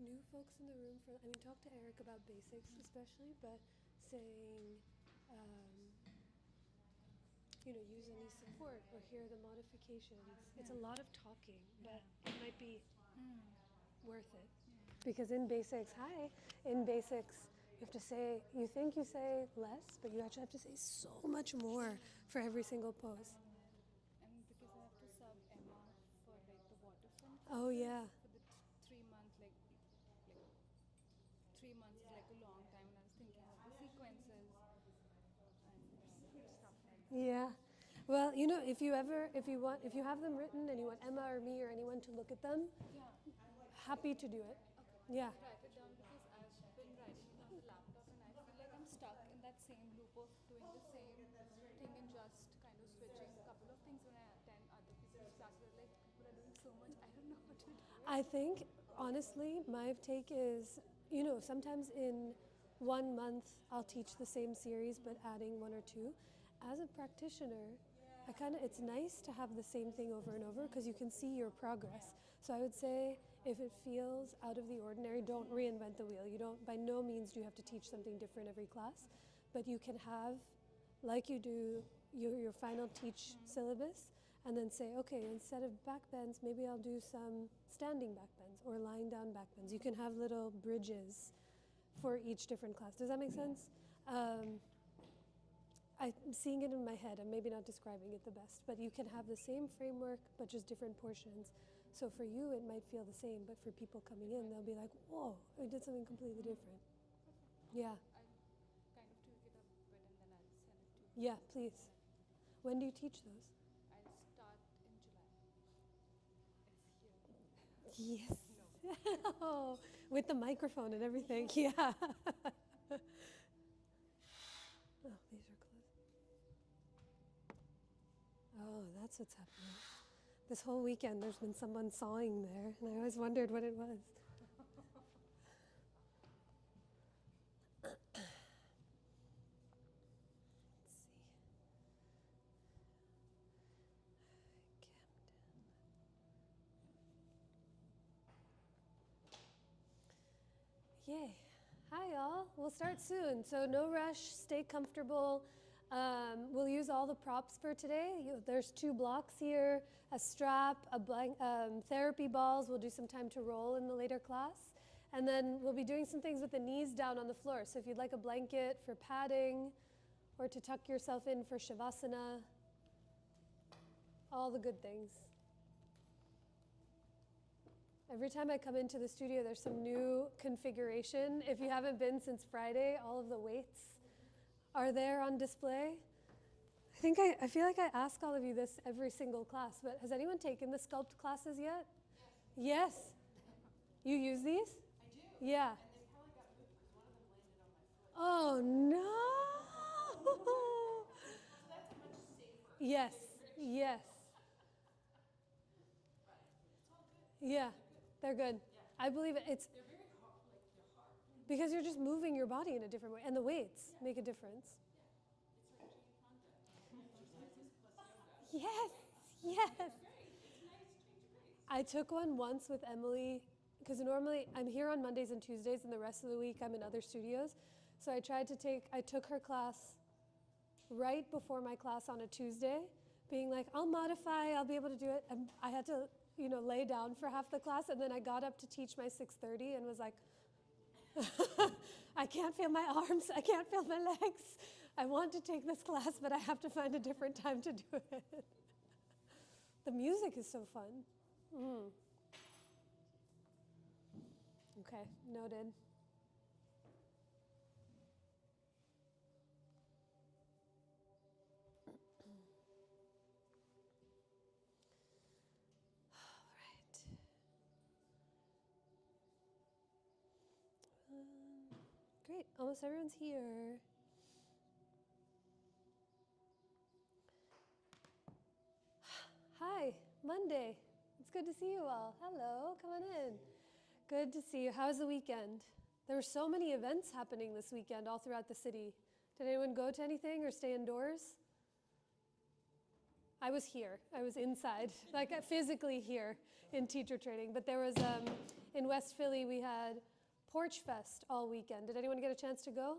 new folks in the room for, I mean, talk to Eric about basics especially, but saying, use any support or hear the modifications. It's a lot of talking, but it might be worth it. Because in basics, in basics, you have to say, you think you say less, but you actually have to say so much more for every single pose. And because I have to sub Emma for like the waterfront. Oh, yeah. For the 3 months, like 3 months is like a long time, and I was thinking about the sequences and stuff like that. Yeah. Well, if you have them written and you want Emma or me or anyone to look at them, happy to do it. Yeah. Write it down because I've been writing it on the laptop and I feel like I'm stuck in that same loop of doing the same thing and just kind of switching a couple of things when I attend other people's classes. Like, people are doing so much, I don't know what to do. I think, honestly, my take is, sometimes in 1 month I'll teach the same series but adding 1 or 2. As a practitioner, it's nice to have the same thing over and over because you can see your progress. So I would say if it feels out of the ordinary, don't reinvent the wheel. By no means do you have to teach something different every class, but you can have, like you do, your final teach syllabus, and then say, okay, instead of back bends, maybe I'll do some standing back bends or lying down back bends. You can have little bridges for each different class. Does that make sense? I'm seeing it in my head. I'm maybe not describing it the best, but you can have the same framework, but just different portions. So for you, it might feel the same, but for people coming in, they'll be like, whoa, I did something completely different. Yeah. I'll kind of tweak it up a bit and then I'll send it to you. Yeah, please. When do you teach those? I'll start in July. It's here. Yes. Oh, with the microphone and everything. Yeah. Oh, these are closed. Oh, that's what's happening. This whole weekend there's been someone sawing there, and I always wondered what it was. Let's see. Camden. Yay. Hi, y'all. We'll start soon, so no rush. Stay comfortable. We'll use all the props for today. There's 2 blocks here, a strap, therapy balls. We'll do some time to roll in the later class. And then we'll be doing some things with the knees down on the floor. So if you'd like a blanket for padding or to tuck yourself in for Shavasana, all the good things. Every time I come into the studio, there's some new configuration. If you haven't been since Friday, all of the weights are there on display. I feel like I ask all of you this every single class, but has anyone taken the sculpt classes yet? Yes. You use these? I do. Yeah. And they probably got moved because one of them landed on my foot. Oh no! So that's a much safer. Yes. Yes. But it's all good. Yeah. They're good. Yeah. I believe it. It's They're very hard. They're hard. because you're just moving your body in a different way, and the weights make a difference. Yeah. It's like chain contact. Exercises plus yoga. Yes. Yes. Great. It's nice. Change your pace. I took one once with Emily, because normally I'm here on Mondays and Tuesdays, and the rest of the week I'm in other studios. So I took her class right before my class on a Tuesday, being like, I'll modify, I'll be able to do it. And I had to, lay down for half the class, and then I got up to teach my 6:30 and was like, I can't feel my arms, I can't feel my legs. I want to take this class, but I have to find a different time to do it. The music is so fun. Okay, noted. All right. Great, almost everyone's here. Hi, Monday. It's good to see you all. Hello, come on in. Good to see you. How was the weekend? There were so many events happening this weekend all throughout the city. Did anyone go to anything or stay indoors? I was here. I was inside, like physically here in teacher training. But there was in West Philly, we had Porch Fest all weekend. Did anyone get a chance to go?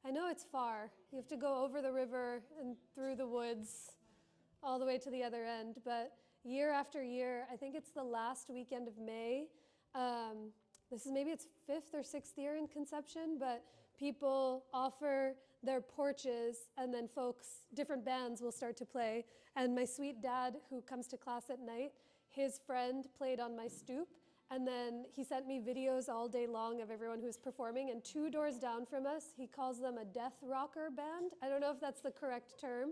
I know it's far. You have to go over the river and through the woods all the way to the other end. But year after year, I think it's the last weekend of May. This is maybe its 5th or 6th year in Conception, but people offer their porches, and then different bands will start to play. And my sweet dad, who comes to class at night, his friend played on my stoop, and then he sent me videos all day long of everyone who was performing. And 2 doors down from us, he calls them a death rocker band. I don't know if that's the correct term,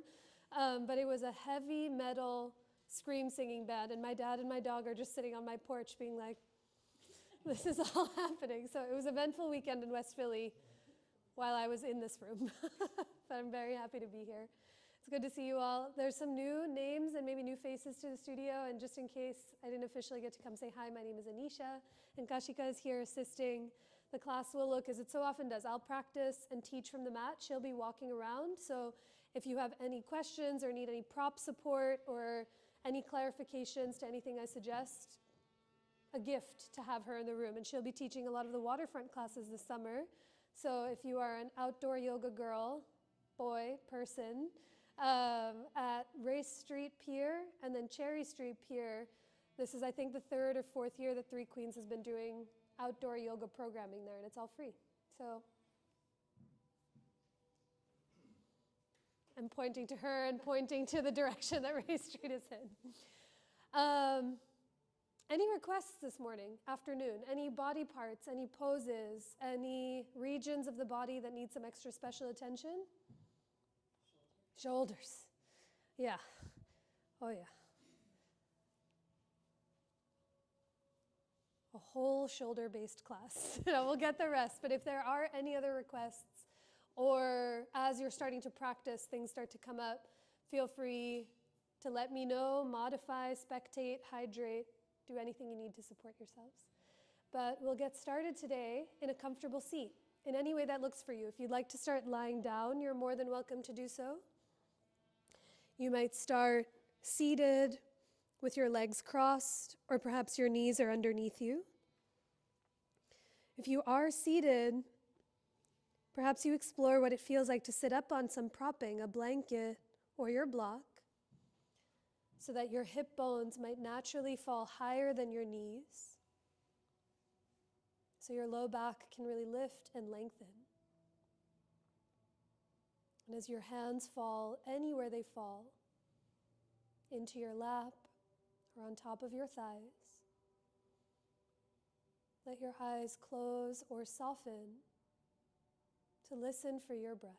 but it was a heavy metal scream singing band. And my dad and my dog are just sitting on my porch being like, this is all happening. So it was an eventful weekend in West Philly while I was in this room. But I'm very happy to be here. It's good to see you all. There's some new names and maybe new faces to the studio, and just in case I didn't officially get to come say hi, my name is Anisha, and Kashika is here assisting. The class will look as it so often does. I'll practice and teach from the mat. She'll be walking around, so if you have any questions or need any prop support or any clarifications to anything I suggest, a gift to have her in the room. And she'll be teaching a lot of the waterfront classes this summer. So if you are an outdoor yoga girl, boy, person, at Race Street Pier and then Cherry Street Pier, this is, I think, the 3rd or 4th year that Three Queens has been doing outdoor yoga programming there, and it's all free. So I'm pointing to her and pointing to the direction that Race Street is in. Any requests this morning, afternoon? Any body parts, any poses, any regions of the body that need some extra special attention? Shoulders. Yeah. Oh, yeah. A whole shoulder-based class. We'll get the rest, but if there are any other requests, or as you're starting to practice, things start to come up, feel free to let me know, modify, spectate, hydrate, do anything you need to support yourselves. But we'll get started today in a comfortable seat, in any way that looks for you. If you'd like to start lying down, you're more than welcome to do so. You might start seated with your legs crossed, or perhaps your knees are underneath you. If you are seated, perhaps you explore what it feels like to sit up on some propping, a blanket or your block, so that your hip bones might naturally fall higher than your knees, so your low back can really lift and lengthen. And as your hands fall anywhere they fall, into your lap or on top of your thighs, let your eyes close or soften to listen for your breath.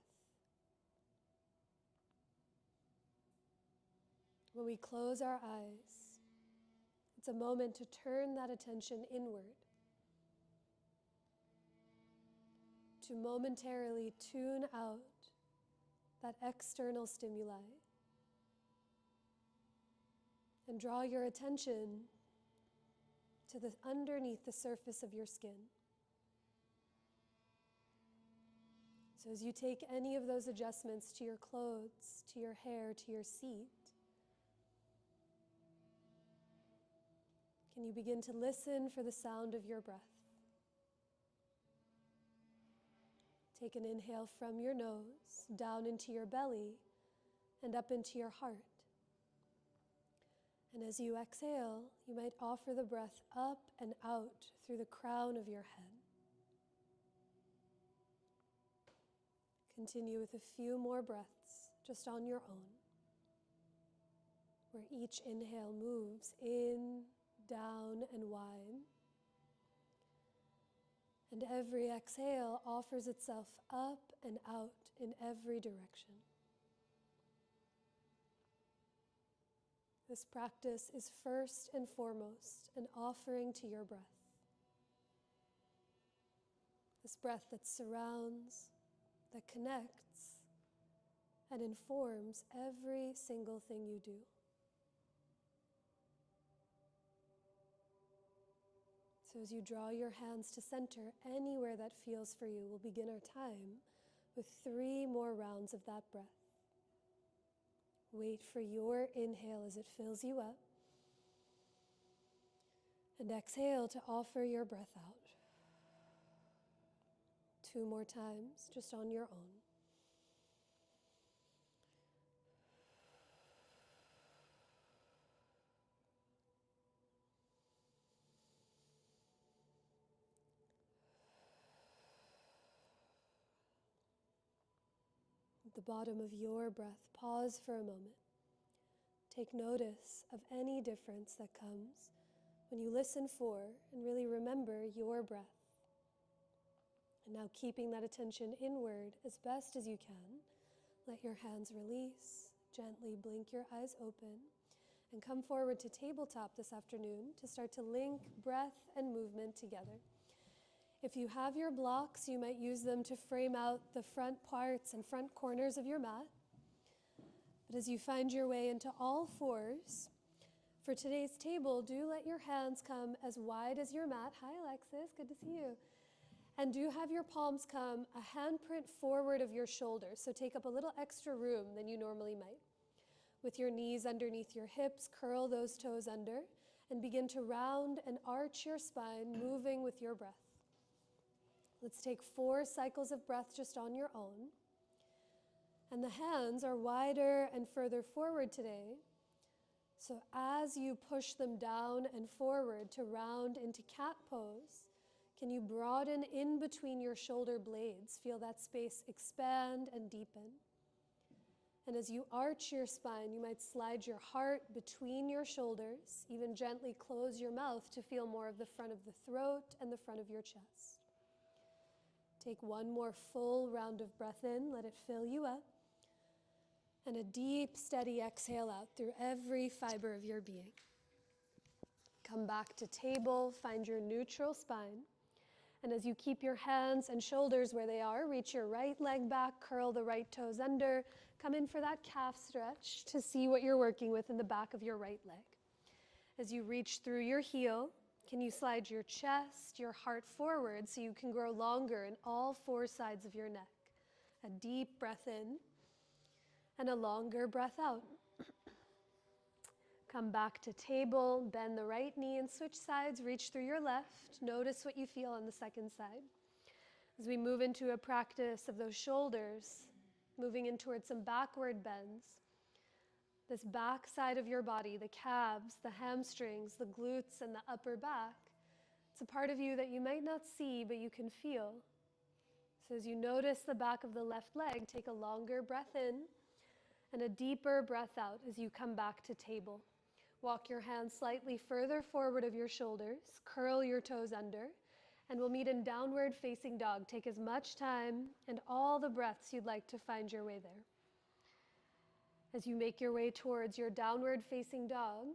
When we close our eyes, it's a moment to turn that attention inward, to momentarily tune out that external stimuli and draw your attention to the underneath the surface of your skin. So as you take any of those adjustments to your clothes, to your hair, to your seat, can you begin to listen for the sound of your breath? Take an inhale from your nose, down into your belly, and up into your heart. And as you exhale, you might offer the breath up and out through the crown of your head. Continue with a few more breaths just on your own, where each inhale moves in, down, and wide. And every exhale offers itself up and out in every direction. This practice is first and foremost an offering to your breath. This breath that surrounds, that connects, and informs every single thing you do. So as you draw your hands to center anywhere that feels for you, we'll begin our time with 3 more rounds of that breath. Wait for your inhale as it fills you up. And exhale to offer your breath out. 2 more times, just on your own. At the bottom of your breath, pause for a moment. Take notice of any difference that comes when you listen for and really remember your breath. And now, keeping that attention inward as best as you can, let your hands release, gently blink your eyes open, and come forward to tabletop this afternoon to start to link breath and movement together. If you have your blocks, you might use them to frame out the front parts and front corners of your mat. But as you find your way into all fours, for today's table, do let your hands come as wide as your mat. Hi, Alexis, good to see you. And do have your palms come a handprint forward of your shoulders, so take up a little extra room than you normally might. With your knees underneath your hips, curl those toes under, and begin to round and arch your spine, moving with your breath. Let's take 4 cycles of breath just on your own. And the hands are wider and further forward today. So as you push them down and forward to round into cat pose, can you broaden in between your shoulder blades? Feel that space expand and deepen. And as you arch your spine, you might slide your heart between your shoulders, even gently close your mouth to feel more of the front of the throat and the front of your chest. Take 1 more full round of breath in, let it fill you up. And a deep, steady exhale out through every fiber of your being. Come back to table, find your neutral spine. And as you keep your hands and shoulders where they are, reach your right leg back, curl the right toes under, come in for that calf stretch to see what you're working with in the back of your right leg. As you reach through your heel, can you slide your chest, your heart forward so you can grow longer in all 4 sides of your neck? A deep breath in and a longer breath out. Come back to table, bend the right knee and switch sides, reach through your left. Notice what you feel on the second side. As we move into a practice of those shoulders, moving in towards some backward bends, this back side of your body, the calves, the hamstrings, the glutes, and the upper back, it's a part of you that you might not see, but you can feel. So as you notice the back of the left leg, take a longer breath in and a deeper breath out as you come back to table. Walk your hands slightly further forward of your shoulders, curl your toes under, and we'll meet in downward facing dog. Take as much time and all the breaths you'd like to find your way there. As you make your way towards your downward facing dog,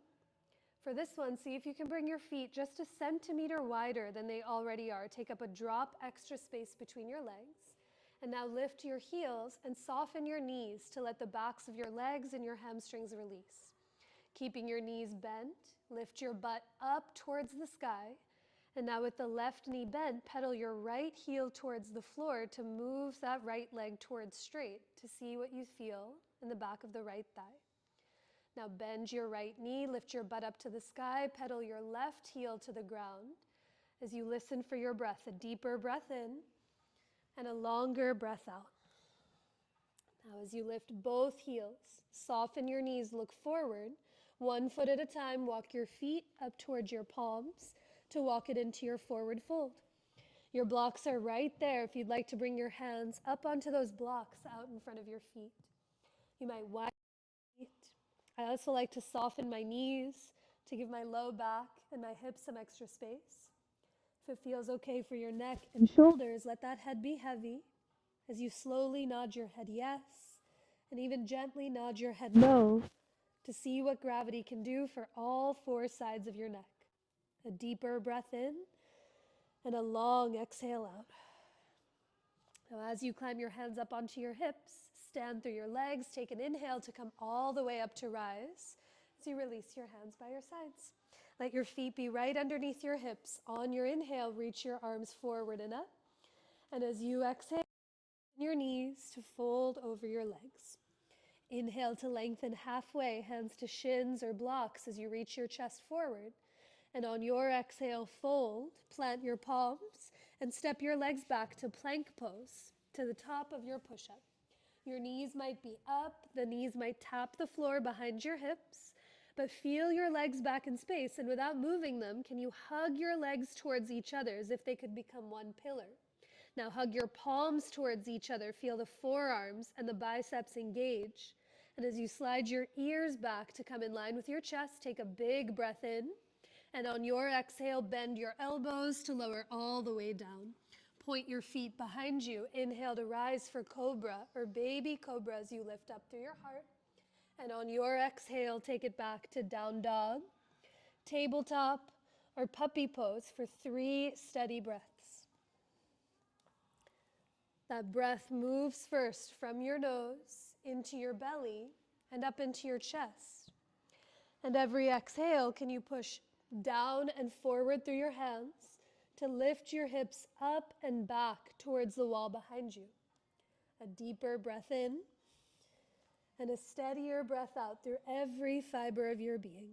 for this one, see if you can bring your feet just a centimeter wider than they already are. Take up a drop extra space between your legs. And now lift your heels and soften your knees to let the backs of your legs and your hamstrings release. Keeping your knees bent, lift your butt up towards the sky. And now with the left knee bent, pedal your right heel towards the floor to move that right leg towards straight to see what you feel in the back of the right thigh. Now bend your right knee, lift your butt up to the sky, pedal your left heel to the ground. As you listen for your breath, a deeper breath in and a longer breath out. Now as you lift both heels, soften your knees, look forward. 1 foot at a time, walk your feet up towards your palms to walk it into your forward fold. Your blocks are right there if you'd like to bring your hands up onto those blocks out in front of your feet. You might widen your feet. I also like to soften my knees to give my low back and my hips some extra space. If it feels okay for your neck and shoulders, let that head be heavy as you slowly nod your head yes, and even gently nod your head no to see what gravity can do for all 4 sides of your neck. A deeper breath in and a long exhale out. Now as you climb your hands up onto your hips, stand through your legs, take an inhale to come all the way up to rise. As you release your hands by your sides. Let your feet be right underneath your hips. On your inhale, reach your arms forward and up. And as you exhale, your knees to fold over your legs. Inhale to lengthen halfway, hands to shins or blocks as you reach your chest forward. And on your exhale, fold, plant your palms, and step your legs back to plank pose, to the top of your push-up. Your knees might be up, the knees might tap the floor behind your hips, but feel your legs back in space, and without moving them, can you hug your legs towards each other as if they could become one pillar? Now hug your palms towards each other, feel the forearms and the biceps engage. And as you slide your ears back to come in line with your chest, take a big breath in. And on your exhale, bend your elbows to lower all the way down. Point your feet behind you. Inhale to rise for cobra or baby cobra as you lift up through your heart. And on your exhale, take it back to down dog, tabletop, or puppy pose for 3 steady breaths. That breath moves first from your nose into your belly and up into your chest. And every exhale, can you push down and forward through your hands to lift your hips up and back towards the wall behind you. A deeper breath in and a steadier breath out through every fiber of your being.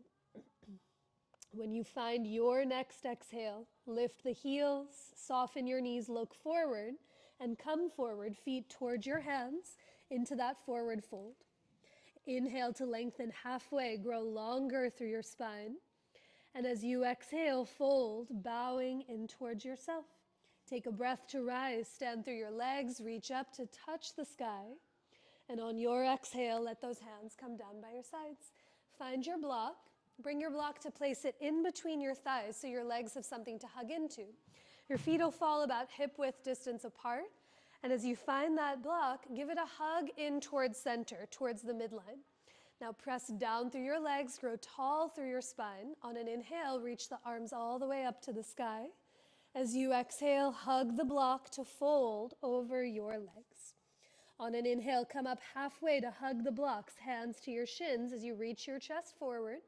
When you find your next exhale, lift the heels, soften your knees, look forward, and come forward, feet towards your hands into that forward fold. Inhale to lengthen halfway, grow longer through your spine. And as you exhale, fold, bowing in towards yourself. Take a breath to rise, stand through your legs, reach up to touch the sky. And on your exhale, let those hands come down by your sides. Find your block. Bring your block to place it in between your thighs so your legs have something to hug into. Your feet will fall about hip-width distance apart. And as you find that block, give it a hug in towards center, towards the midline. Now press down through your legs, grow tall through your spine. On an inhale, reach the arms all the way up to the sky. As you exhale, hug the block to fold over your legs. On an inhale, come up halfway to hug the blocks, hands to your shins as you reach your chest forward.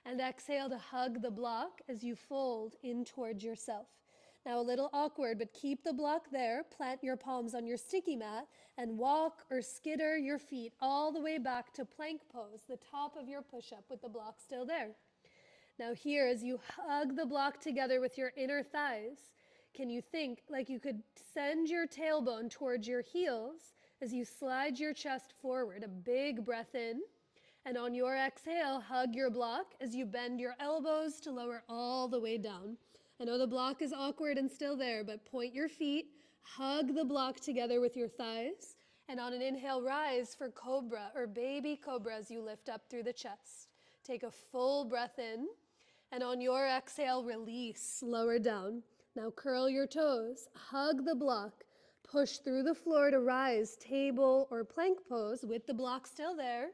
And exhale to hug the block as you fold in towards yourself. Now a little awkward, but keep the block there. Plant your palms on your sticky mat and walk or skitter your feet all the way back to plank pose, the top of your push-up with the block still there. Now here, as you hug the block together with your inner thighs, can you think like you could send your tailbone towards your heels as you slide your chest forward, a big breath in. And on your exhale, hug your block as you bend your elbows to lower all the way down. I know the block is awkward and still there, but point your feet, hug the block together with your thighs, and on an inhale, rise for cobra or baby cobra as you lift up through the chest. Take a full breath in, and on your exhale, release, lower down. Now curl your toes, hug the block, push through the floor to rise, table or plank pose with the block still there.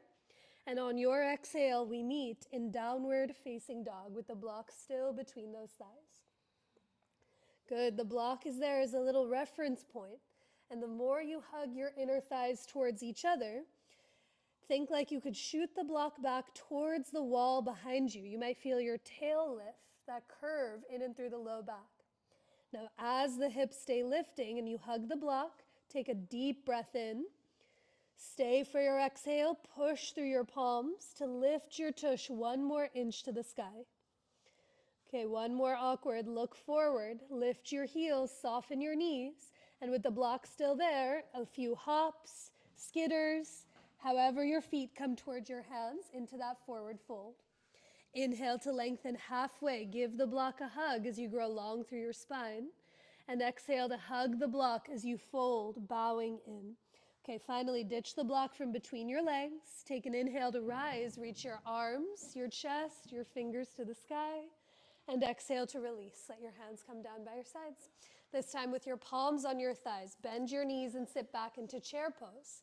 And on your exhale, we meet in downward facing dog with the block still between those thighs. Good, the block is there as a little reference point. And the more you hug your inner thighs towards each other, think like you could shoot the block back towards the wall behind you. You might feel your tail lift, that curve in and through the low back. Now, as the hips stay lifting and you hug the block, take a deep breath in. Stay for your exhale, push through your palms to lift your tush 1 more inch to the sky. Okay, 1 more awkward, look forward, lift your heels, soften your knees, and with the block still there, a few hops, skitters, however your feet come towards your hands into that forward fold. Inhale to lengthen halfway, give the block a hug as you grow long through your spine, and exhale to hug the block as you fold, bowing in. Okay, finally, ditch the block from between your legs. Take an inhale to rise. Reach your arms, your chest, your fingers to the sky. And exhale to release. Let your hands come down by your sides. This time with your palms on your thighs. Bend your knees and sit back into chair pose.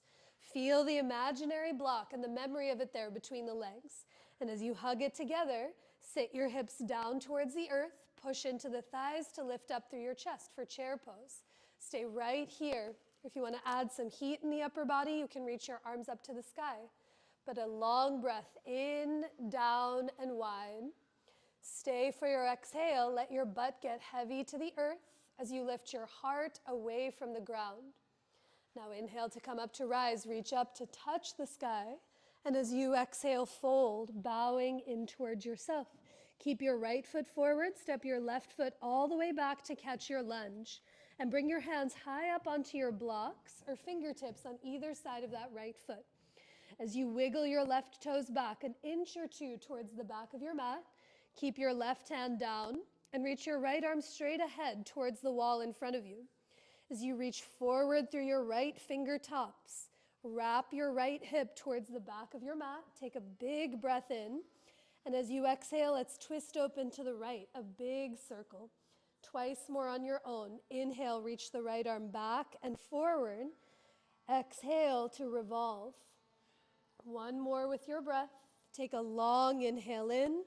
Feel the imaginary block and the memory of it there between the legs. And as you hug it together, sit your hips down towards the earth. Push into the thighs to lift up through your chest for chair pose. Stay right here. If you want to add some heat in the upper body, you can reach your arms up to the sky. But a long breath in, down, and wide. Stay for your exhale. Let your butt get heavy to the earth as you lift your heart away from the ground. Now inhale to come up to rise. Reach up to touch the sky. And as you exhale, fold, bowing in towards yourself. Keep your right foot forward, step your left foot all the way back to catch your lunge, and bring your hands high up onto your blocks or fingertips on either side of that right foot. As you wiggle your left toes back an inch or two towards the back of your mat, keep your left hand down and reach your right arm straight ahead towards the wall in front of you. As you reach forward through your right fingertips, wrap your right hip towards the back of your mat, take a big breath in, and as you exhale, let's twist open to the right, a big circle. Twice more on your own. Inhale, reach the right arm back and forward. Exhale to revolve. One more with your breath. Take a long inhale in.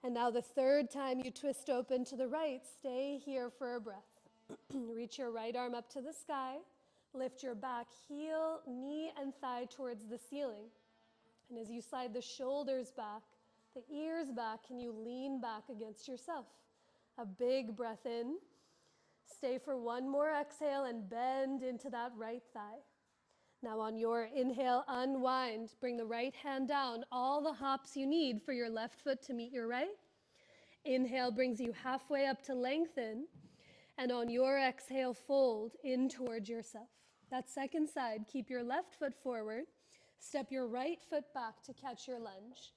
And now the third time you twist open to the right, stay here for a breath. Reach your right arm up to the sky. Lift your back heel, knee, and thigh towards the ceiling. And as you slide the shoulders back, the ears back, can you lean back against yourself? A big breath in. Stay for one more exhale and bend into that right thigh. Now on your inhale, unwind. Bring the right hand down, all the hops you need for your left foot to meet your right. Inhale brings you halfway up to lengthen. And on your exhale, fold in towards yourself. That second side, keep your left foot forward. Step your right foot back to catch your lunge.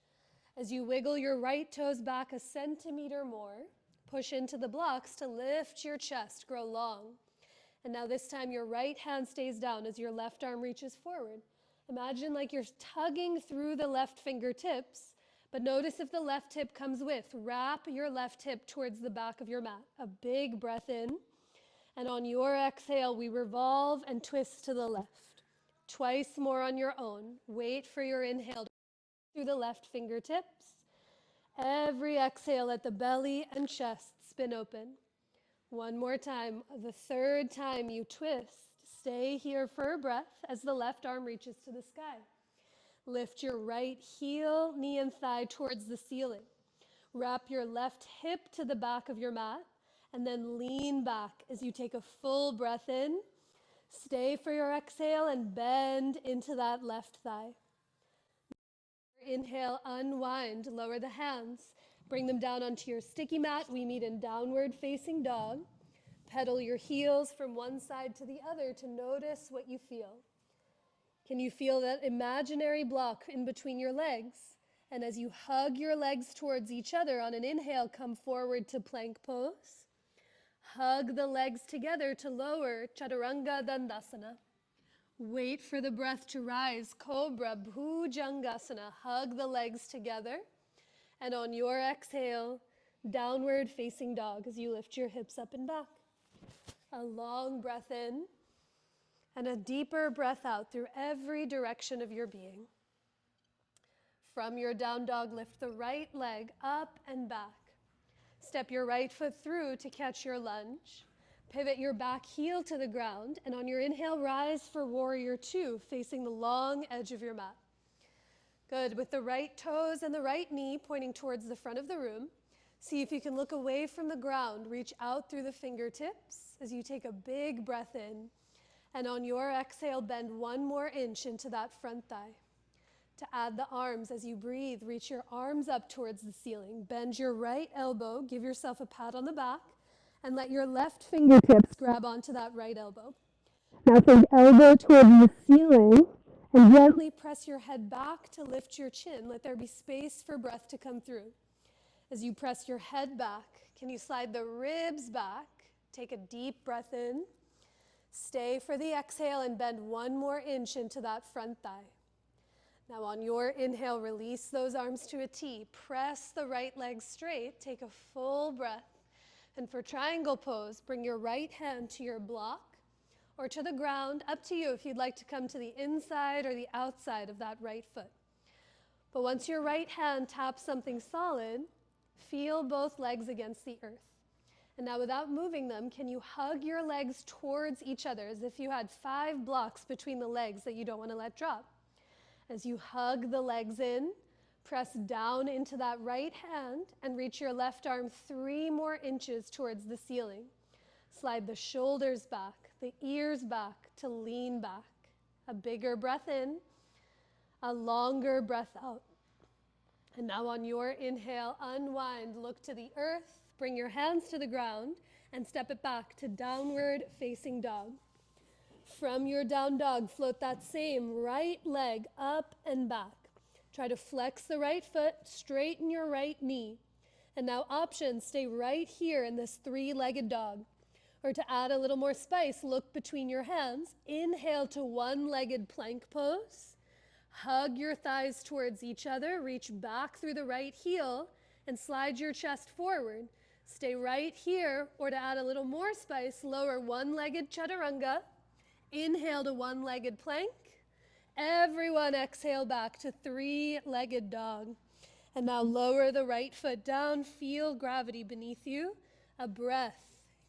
As you wiggle your right toes back a centimeter more, push into the blocks to lift your chest, grow long. And now this time your right hand stays down as your left arm reaches forward. Imagine like you're tugging through the left fingertips, but notice if the left hip comes with. Wrap your left hip towards the back of your mat. A big breath in. And on your exhale, we revolve and twist to the left. Twice more on your own. Wait for your inhale through the left fingertips. Every exhale, let the belly and chest spin open. One more time. The third time you twist, stay here for a breath as the left arm reaches to the sky. Lift your right heel, knee, and thigh towards the ceiling. Wrap your left hip to the back of your mat and then lean back as you take a full breath in. Stay for your exhale and bend into that left thigh. Inhale, unwind, lower the hands. Bring them down onto your sticky mat. We meet in downward facing dog. Pedal your heels from one side to the other to notice what you feel. Can you feel that imaginary block in between your legs? And as you hug your legs towards each other on an inhale, come forward to plank pose. Hug the legs together to lower Chaturanga Dandasana. Wait for the breath to rise, Cobra Bhujangasana. Hug the legs together. And on your exhale, downward facing dog as you lift your hips up and back. A long breath in and a deeper breath out through every direction of your being. From your down dog, lift the right leg up and back. Step your right foot through to catch your lunge. Pivot your back heel to the ground, and on your inhale, rise for warrior two, facing the long edge of your mat. Good. With the right toes and the right knee pointing towards the front of the room, see if you can look away from the ground, reach out through the fingertips as you take a big breath in, and on your exhale, bend one more inch into that front thigh. To add the arms as you breathe, reach your arms up towards the ceiling. Bend your right elbow, give yourself a pat on the back, and let your left fingertips grab onto that right elbow. Now take elbow towards the ceiling and gently press your head back to lift your chin. Let there be space for breath to come through. As you press your head back, can you slide the ribs back? Take a deep breath in. Stay for the exhale and bend one more inch into that front thigh. Now on your inhale, release those arms to a T. Press the right leg straight. Take a full breath. And for triangle pose, bring your right hand to your block or to the ground. Up to you if you'd like to come to the inside or the outside of that right foot. But once your right hand taps something solid, feel both legs against the earth. And now without moving them, can you hug your legs towards each other as if you had 5 blocks between the legs that you don't want to let drop? As you hug the legs in, press down into that right hand and reach your left arm 3 more inches towards the ceiling. Slide the shoulders back, the ears back to lean back. A bigger breath in, a longer breath out. And now on your inhale, unwind, look to the earth, bring your hands to the ground, and step it back to downward facing dog. From your down dog, float that same right leg up and back. Try to flex the right foot, straighten your right knee. And now options, stay right here in this three-legged dog. Or to add a little more spice, look between your hands. Inhale to one-legged plank pose. Hug your thighs towards each other, reach back through the right heel, and slide your chest forward. Stay right here, or to add a little more spice, lower one-legged chaturanga. Inhale to one-legged plank. Everyone exhale back to three-legged dog. And now lower the right foot down, feel gravity beneath you. A breath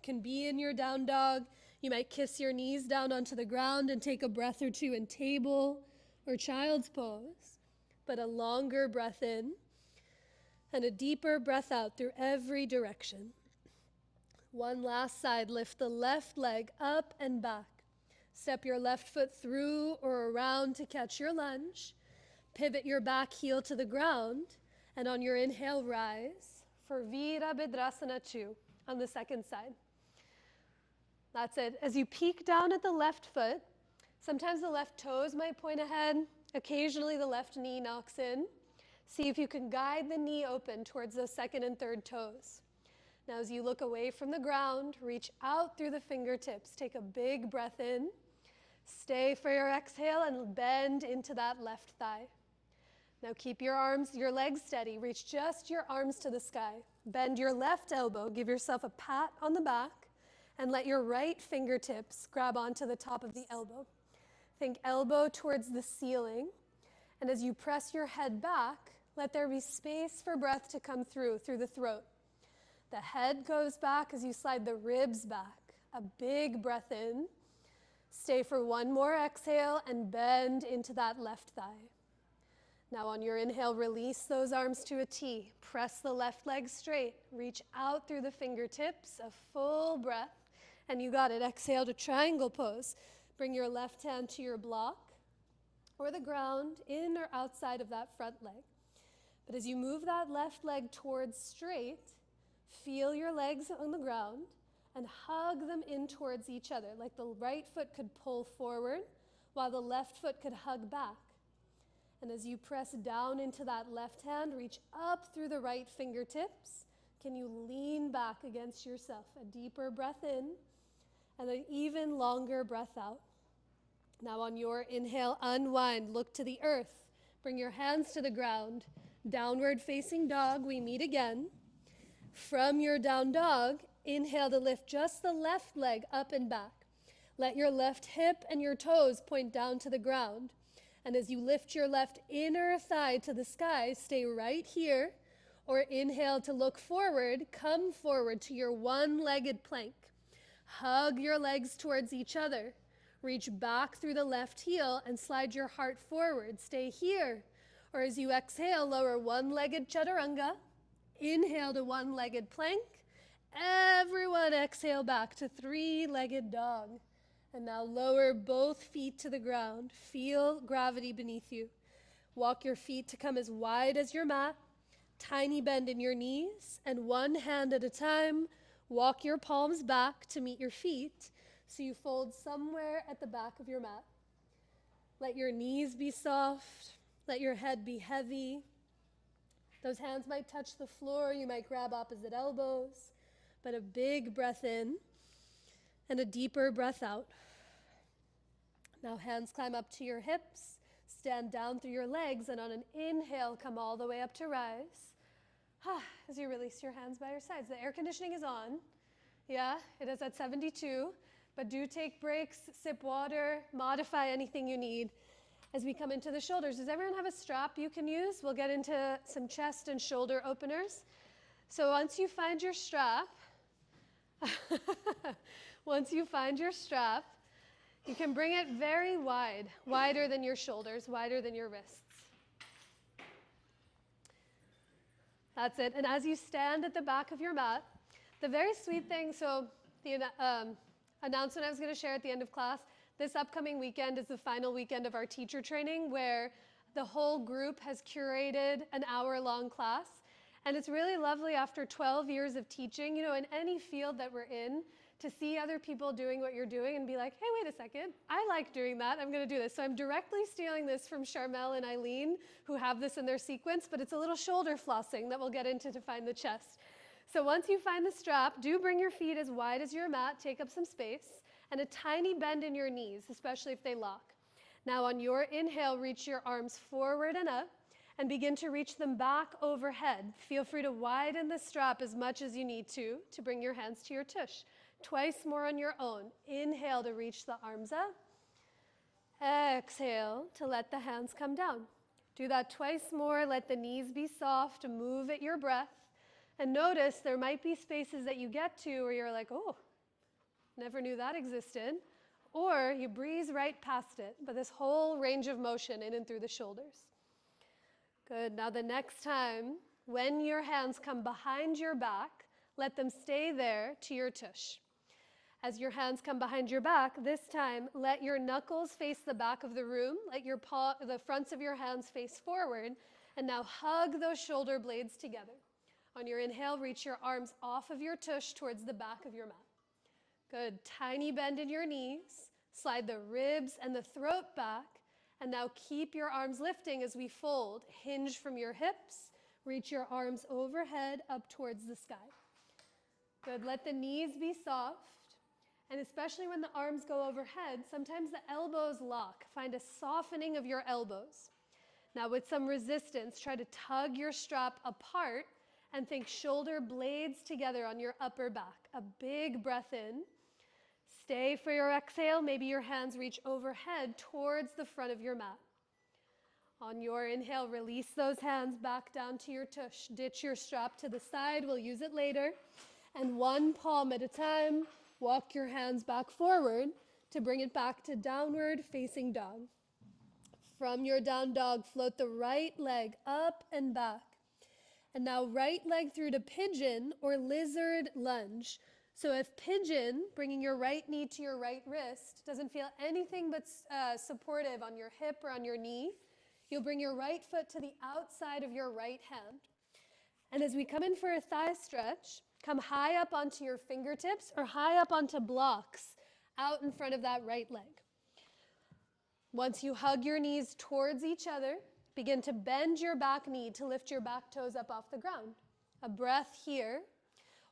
can be in your down dog. You might kiss your knees down onto the ground and take a breath or two in table or child's pose. But a longer breath in and a deeper breath out through every direction. One last side, lift the left leg up and back. Step your left foot through or around to catch your lunge. Pivot your back heel to the ground. And on your inhale, rise for Virabhadrasana 2 on the second side. That's it. As you peek down at the left foot, sometimes the left toes might point ahead. Occasionally the left knee knocks in. See if you can guide the knee open towards those second and third toes. Now as you look away from the ground, reach out through the fingertips. Take a big breath in. Stay for your exhale and bend into that left thigh. Now keep your legs steady. Reach just your arms to the sky. Bend your left elbow. Give yourself a pat on the back and let your right fingertips grab onto the top of the elbow. Think elbow towards the ceiling. And as you press your head back, let there be space for breath to come through the throat. The head goes back as you slide the ribs back. A big breath in. Stay for one more exhale and bend into that left thigh. Now on your inhale, release those arms to a T. Press the left leg straight. Reach out through the fingertips, a full breath. And you got it. Exhale to triangle pose. Bring your left hand to your block or the ground, in or outside of that front leg. But as you move that left leg towards straight, feel your legs on the ground and hug them in towards each other, like the right foot could pull forward while the left foot could hug back. And as you press down into that left hand, reach up through the right fingertips. Can you lean back against yourself? A deeper breath in and an even longer breath out. Now on your inhale, unwind, look to the earth. Bring your hands to the ground. Downward facing dog, we meet again. From your down dog, inhale to lift just the left leg up and back. Let your left hip and your toes point down to the ground. And as you lift your left inner thigh to the sky, stay right here. Or inhale to look forward, come forward to your one-legged plank. Hug your legs towards each other. Reach back through the left heel and slide your heart forward. Stay here. Or as you exhale, lower one-legged chaturanga. Inhale to one-legged plank. Everyone exhale back to three-legged dog. And now lower both feet to the ground. Feel gravity beneath you. Walk your feet to come as wide as your mat. Tiny bend in your knees. And one hand at a time, walk your palms back to meet your feet. So you fold somewhere at the back of your mat. Let your knees be soft. Let your head be heavy. Those hands might touch the floor. You might grab opposite elbows. But a big breath in and a deeper breath out. Now hands climb up to your hips. Stand down through your legs, and on an inhale, come all the way up to rise. As you release your hands by your sides. The air conditioning is on. Yeah, it is at 72. But do take breaks, sip water, modify anything you need as we come into the shoulders. Does everyone have a strap you can use? We'll get into some chest and shoulder openers. So once you find your strap, you can bring it very wide, wider than your shoulders, wider than your wrists. That's it. And as you stand at the back of your mat, the very sweet thing, so the announcement I was going to share at the end of class, this upcoming weekend is the final weekend of our teacher training, where The whole group has curated an hour-long class, and it's really lovely after 12 years of teaching, in any field that we're in, to see other people doing what you're doing and be like, hey, wait a second, I like doing that, I'm gonna do this. So I'm directly stealing this from Charmel and Eileen, who have this in their sequence, but it's a little shoulder flossing that we'll get into to find the chest. So once you find the strap, do bring your feet as wide as your mat, take up some space, and a tiny bend in your knees, especially if they lock. Now on your inhale, reach your arms forward and up, and begin to reach them back overhead. Feel free to widen the strap as much as you need to bring your hands to your tush. Twice more on your own. Inhale to reach the arms up. Exhale to let the hands come down. Do that twice more. Let the knees be soft. Move at your breath. And notice there might be spaces that you get to where you're like, oh, never knew that existed. Or you breeze right past it, but this whole range of motion in and through the shoulders. Good. Now the next time, when your hands come behind your back, let them stay there to your tush. As your hands come behind your back, this time, let your knuckles face the back of the room. Let the fronts of your hands face forward. And now hug those shoulder blades together. On your inhale, reach your arms off of your tush towards the back of your mat. Good. Tiny bend in your knees. Slide the ribs and the throat back. And now keep your arms lifting as we fold. Hinge from your hips. Reach your arms overhead up towards the sky. Good. Let the knees be soft. And especially when the arms go overhead, sometimes the elbows lock. Find a softening of your elbows. Now with some resistance, try to tug your strap apart and think shoulder blades together on your upper back. A big breath in. Stay for your exhale. Maybe your hands reach overhead towards the front of your mat. On your inhale, release those hands back down to your tush. Ditch your strap to the side. We'll use it later. And one palm at a time, walk your hands back forward to bring it back to downward facing dog. From your down dog, float the right leg up and back. And now right leg through to pigeon or lizard lunge. So if pigeon, bringing your right knee to your right wrist, doesn't feel anything but supportive on your hip or on your knee, you'll bring your right foot to the outside of your right hand. And as we come in for a thigh stretch, come high up onto your fingertips or high up onto blocks out in front of that right leg. Once you hug your knees towards each other, begin to bend your back knee to lift your back toes up off the ground. A breath here,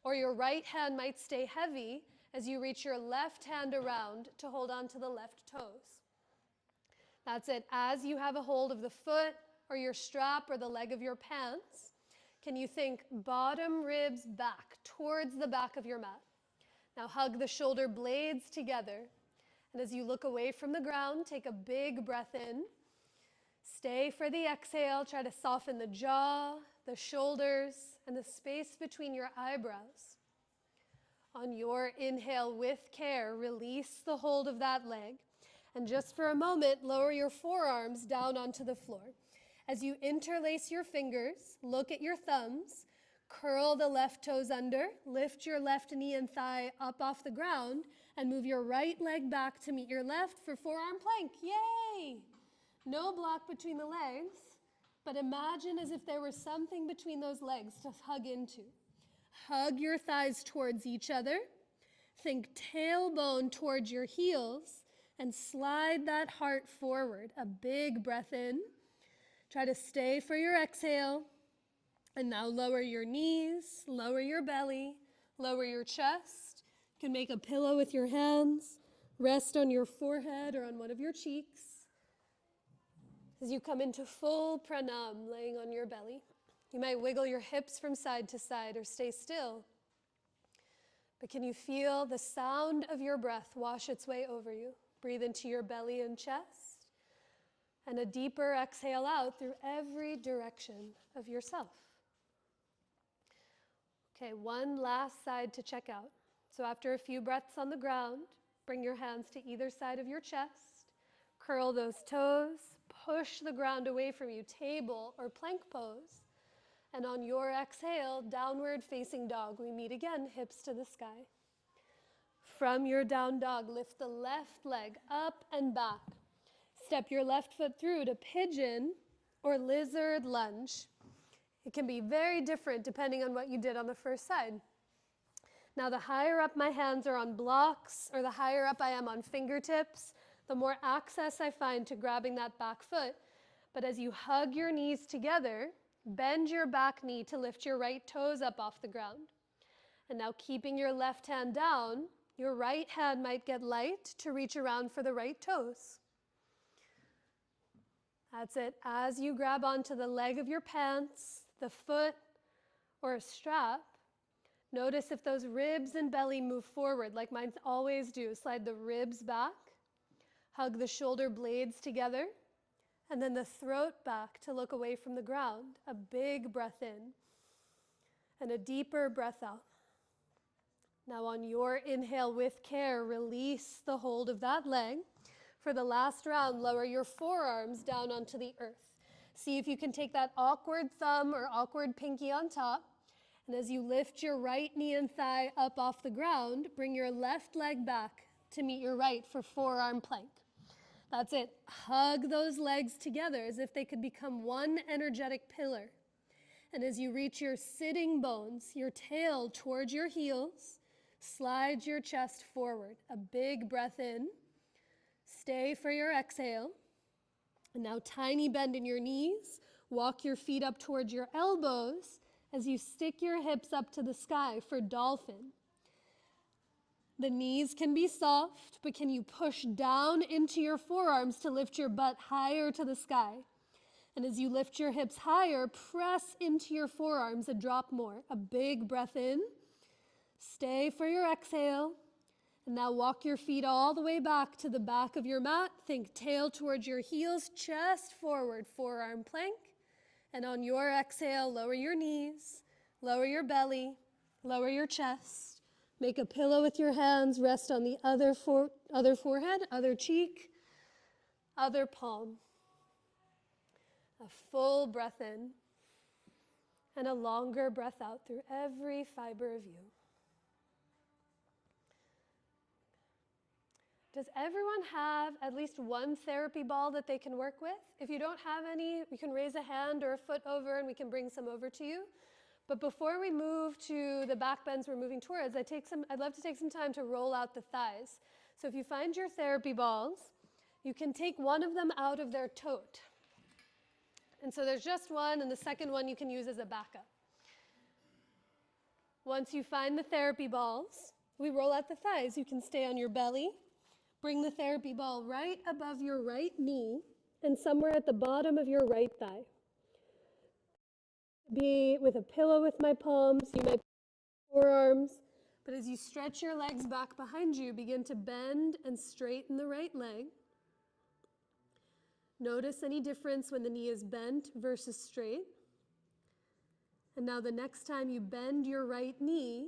or your right hand might stay heavy as you reach your left hand around to hold on to the left toes. That's it. As you have a hold of the foot or your strap or the leg of your pants, can you think bottom ribs back towards the back of your mat? Now hug the shoulder blades together. And as you look away from the ground, take a big breath in. Stay for the exhale. Try to soften the jaw, the shoulders, and the space between your eyebrows. On your inhale with care, release the hold of that leg. And just for a moment, lower your forearms down onto the floor. As you interlace your fingers, look at your thumbs, curl the left toes under, lift your left knee and thigh up off the ground, and move your right leg back to meet your left for forearm plank. Yay! No block between the legs, but imagine as if there was something between those legs to hug into. Hug your thighs towards each other. Think tailbone towards your heels, and slide that heart forward. A big breath in. Try to stay for your exhale. And now lower your knees, lower your belly, lower your chest. You can make a pillow with your hands. Rest on your forehead or on one of your cheeks. As you come into full pranam, laying on your belly, you might wiggle your hips from side to side or stay still. But can you feel the sound of your breath wash its way over you? Breathe into your belly and chest, and a deeper exhale out through every direction of yourself. Okay, one last side to check out. So after a few breaths on the ground, bring your hands to either side of your chest, curl those toes, push the ground away from you, table or plank pose. And on your exhale, downward facing dog. We meet again, hips to the sky. From your down dog, lift the left leg up and back. Step your left foot through to pigeon or lizard lunge. It can be very different depending on what you did on the first side. Now, the higher up my hands are on blocks, or the higher up I am on fingertips, the more access I find to grabbing that back foot. But as you hug your knees together, bend your back knee to lift your right toes up off the ground. And now, keeping your left hand down, your right hand might get light to reach around for the right toes. That's it. As you grab onto the leg of your pants, the foot, or a strap, notice if those ribs and belly move forward like mine always do. Slide the ribs back, hug the shoulder blades together, and then the throat back to look away from the ground. A big breath in and a deeper breath out. Now on your inhale with care, release the hold of that leg. For the last round, lower your forearms down onto the earth. See if you can take that awkward thumb or awkward pinky on top. And as you lift your right knee and thigh up off the ground, bring your left leg back to meet your right for forearm plank. That's it. Hug those legs together as if they could become one energetic pillar. And as you reach your sitting bones, your tail towards your heels, slide your chest forward. A big breath in. Stay for your exhale. And now tiny bend in your knees. Walk your feet up towards your elbows as you stick your hips up to the sky for dolphin. The knees can be soft, but can you push down into your forearms to lift your butt higher to the sky? And as you lift your hips higher, press into your forearms and drop more. A big breath in. Stay for your exhale. And now walk your feet all the way back to the back of your mat. Think tail towards your heels, chest forward, forearm plank. And on your exhale, lower your knees, lower your belly, lower your chest. Make a pillow with your hands, rest on the other forehead, other cheek, other palm. A full breath in and a longer breath out through every fiber of you. Does everyone have at least one therapy ball that they can work with? If you don't have any, you can raise a hand or a foot over and we can bring some over to you. But before we move to the back bends we're moving towards, I'd love to take some time to roll out the thighs. So if you find your therapy balls, you can take one of them out of their tote. And so there's just one, and the second one you can use as a backup. Once you find the therapy balls, we roll out the thighs. You can stay on your belly. Bring the therapy ball right above your right knee and somewhere at the bottom of your right thigh. Be with a pillow with my palms, you might forearms, but as you stretch your legs back behind you, begin to bend and straighten the right leg. Notice any difference when the knee is bent versus straight. And now the next time you bend your right knee,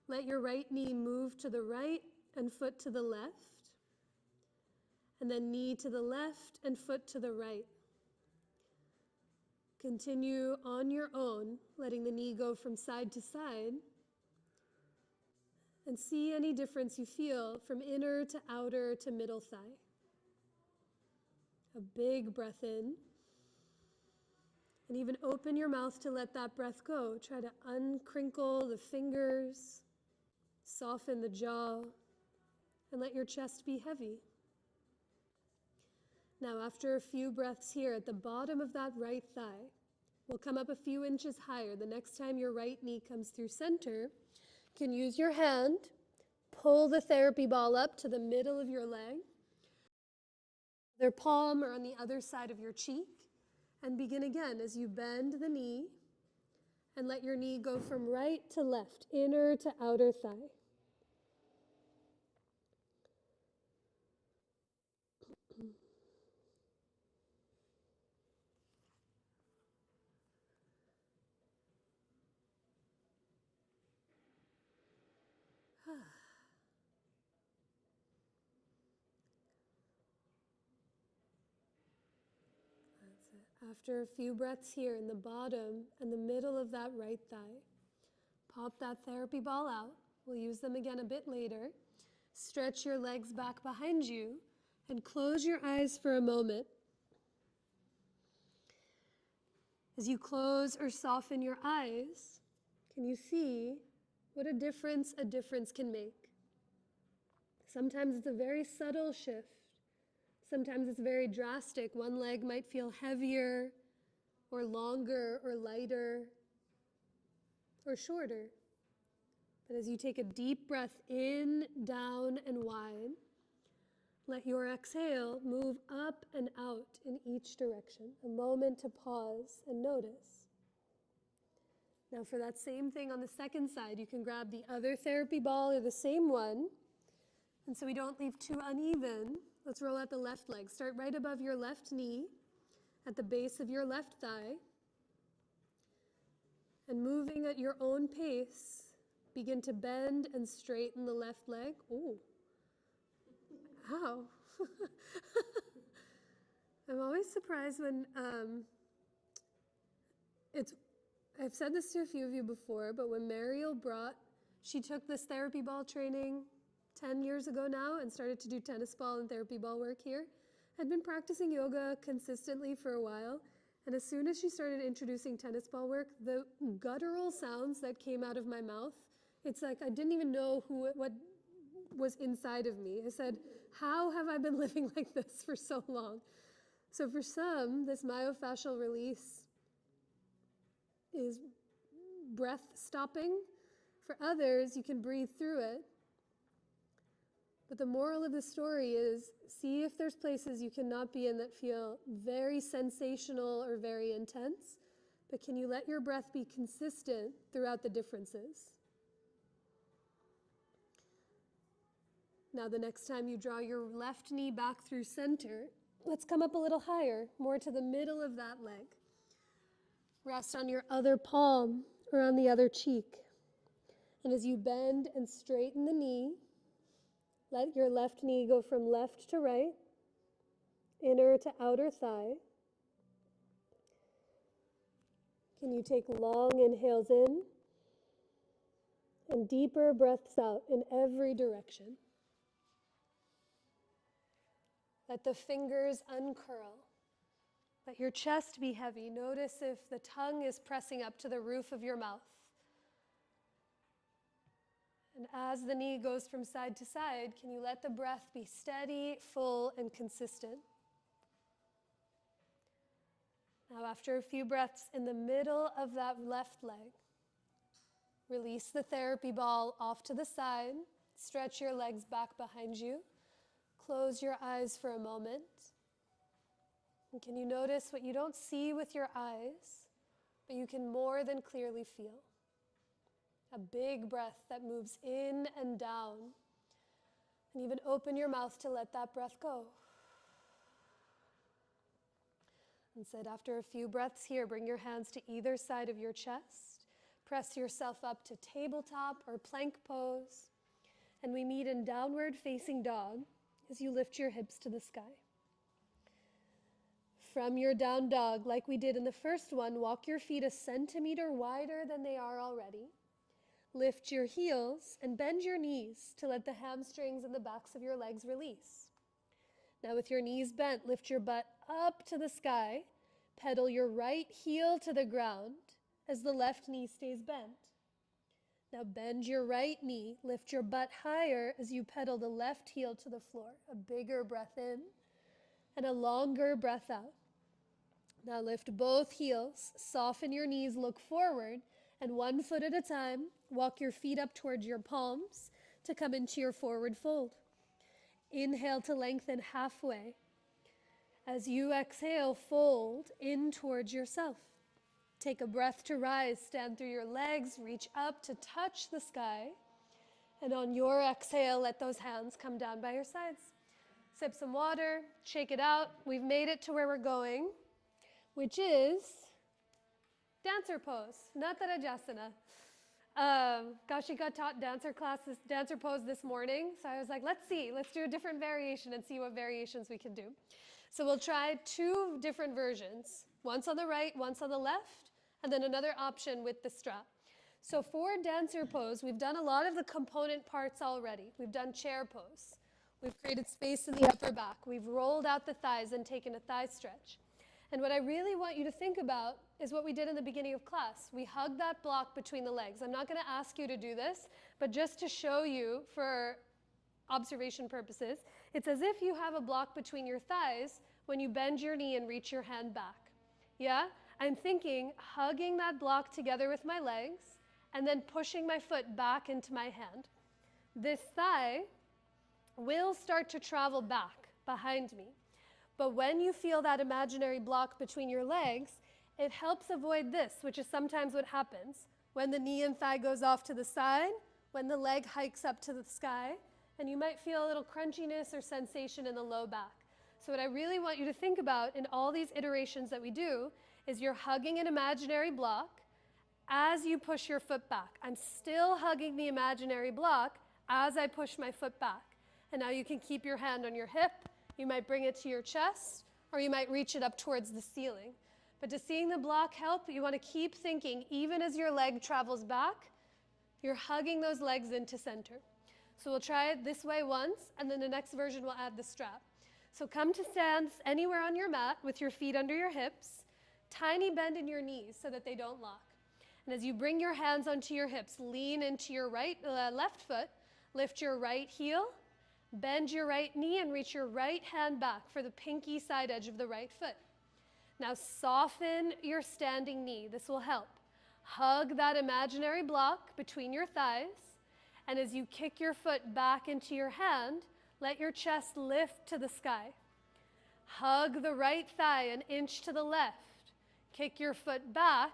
let your right knee move to the right and foot to the left. And then knee to the left and foot to the right. Continue on your own, letting the knee go from side to side. And see any difference you feel from inner to outer to middle thigh. A big breath in. And even open your mouth to let that breath go. Try to uncrinkle the fingers, soften the jaw, and let your chest be heavy. Now, after a few breaths here at the bottom of that right thigh, we'll come up a few inches higher. The next time your right knee comes through center, you can use your hand, pull the therapy ball up to the middle of your leg, their palm or on the other side of your cheek, and begin again as you bend the knee and let your knee go from right to left, inner to outer thigh. After a few breaths here in the bottom and the middle of that right thigh, pop that therapy ball out. We'll use them again a bit later. Stretch your legs back behind you and close your eyes for a moment. As you close or soften your eyes, can you see what a difference can make? Sometimes it's a very subtle shift. Sometimes it's very drastic. One leg might feel heavier or longer or lighter or shorter. But as you take a deep breath in, down, and wide, let your exhale move up and out in each direction. A moment to pause and notice. Now for that same thing on the second side, you can grab the other therapy ball or the same one. And so we don't leave too uneven, let's roll out the left leg. Start right above your left knee, at the base of your left thigh. And moving at your own pace, begin to bend and straighten the left leg. Ooh. Ow. I'm always surprised when I've said this to a few of you before, but when Mariel she took this therapy ball training 10 years ago now and started to do tennis ball and therapy ball work here. I'd been practicing yoga consistently for a while, and as soon as she started introducing tennis ball work, the guttural sounds that came out of my mouth, it's like I didn't even know what was inside of me. I said, how have I been living like this for so long? So for some, this myofascial release is breath stopping. For others, you can breathe through it. But the moral of the story is, see if there's places you cannot be in that feel very sensational or very intense, but can you let your breath be consistent throughout the differences? Now the next time you draw your left knee back through center, let's come up a little higher, more to the middle of that leg. Rest on your other palm or on the other cheek. And as you bend and straighten the knee, let your left knee go from left to right, inner to outer thigh. Can you take long inhales in and deeper breaths out in every direction? Let the fingers uncurl. Let your chest be heavy. Notice if the tongue is pressing up to the roof of your mouth. And as the knee goes from side to side, can you let the breath be steady, full, and consistent? Now, after a few breaths in the middle of that left leg, release the therapy ball off to the side. Stretch your legs back behind you. Close your eyes for a moment. And can you notice what you don't see with your eyes, but you can more than clearly feel? A big breath that moves in and down. And even open your mouth to let that breath go. And said, after a few breaths here, bring your hands to either side of your chest. Press yourself up to tabletop or plank pose. And we meet in downward facing dog as you lift your hips to the sky. From your down dog, like we did in the first one, walk your feet a centimeter wider than they are already. Lift your heels and bend your knees to let the hamstrings and the backs of your legs release. Now with your knees bent, lift your butt up to the sky. Pedal your right heel to the ground as the left knee stays bent. Now bend your right knee, lift your butt higher as you pedal the left heel to the floor. A bigger breath in and a longer breath out. Now lift both heels, soften your knees, look forward, and 1 foot at a time, walk your feet up towards your palms to come into your forward fold. Inhale to lengthen halfway. As you exhale, fold in towards yourself. Take a breath to rise, stand through your legs, reach up to touch the sky. And on your exhale, let those hands come down by your sides. Sip some water, shake it out. We've made it to where we're going, which is dancer pose, Natarajasana. Kaushika taught dancer pose this morning. So I was like, let's do a different variation and see what variations we can do. So we'll try 2 different versions, once on the right, once on the left, and then another option with the strap. So for dancer pose, we've done a lot of the component parts already. We've done chair pose. We've created space in the upper back. We've rolled out the thighs and taken a thigh stretch. And what I really want you to think about is what we did in the beginning of class. We hugged that block between the legs. I'm not going to ask you to do this, but just to show you for observation purposes, it's as if you have a block between your thighs when you bend your knee and reach your hand back. Yeah? I'm thinking hugging that block together with my legs and then pushing my foot back into my hand. This thigh will start to travel back behind me. But when you feel that imaginary block between your legs, it helps avoid this, which is sometimes what happens when the knee and thigh goes off to the side, when the leg hikes up to the sky, and you might feel a little crunchiness or sensation in the low back. So what I really want you to think about in all these iterations that we do is you're hugging an imaginary block as you push your foot back. I'm still hugging the imaginary block as I push my foot back. And now you can keep your hand on your hip. You might bring it to your chest, or you might reach it up towards the ceiling. But does seeing the block help? You want to keep thinking, even as your leg travels back, you're hugging those legs into center. So we'll try it this way once, and then the next version we'll add the strap. So come to stands anywhere on your mat with your feet under your hips, tiny bend in your knees so that they don't lock. And as you bring your hands onto your hips, lean into your left foot, lift your right heel, bend your right knee and reach your right hand back for the pinky side edge of the right foot. Now soften your standing knee. This will help. Hug that imaginary block between your thighs. And as you kick your foot back into your hand, let your chest lift to the sky. Hug the right thigh an inch to the left. Kick your foot back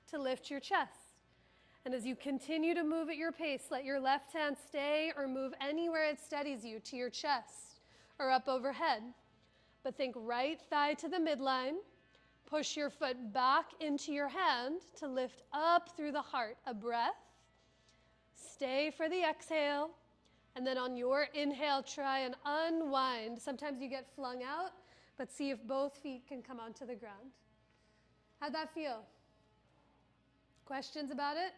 to lift your chest. And as you continue to move at your pace, let your left hand stay or move anywhere it steadies you to your chest or up overhead. But think right thigh to the midline. Push your foot back into your hand to lift up through the heart. A breath. Stay for the exhale. And then on your inhale, try and unwind. Sometimes you get flung out, but see if both feet can come onto the ground. How'd that feel? Questions about it?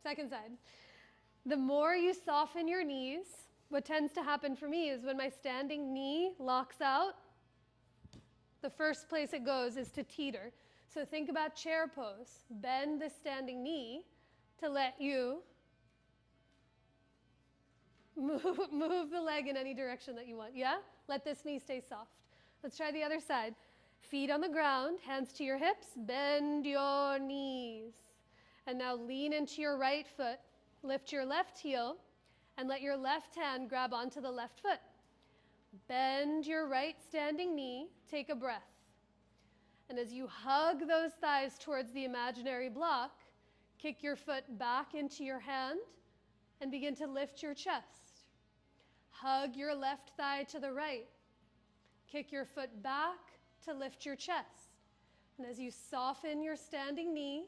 Second side. The more you soften your knees, what tends to happen for me is when my standing knee locks out, the first place it goes is to teeter. So think about chair pose. Bend the standing knee to let you move the leg in any direction that you want. Yeah? Let this knee stay soft. Let's try the other side. Feet on the ground, hands to your hips, bend your knees. And now lean into your right foot, lift your left heel, and let your left hand grab onto the left foot. Bend your right standing knee, take a breath. And as you hug those thighs towards the imaginary block, kick your foot back into your hand and begin to lift your chest. Hug your left thigh to the right. Kick your foot back to lift your chest. And as you soften your standing knee,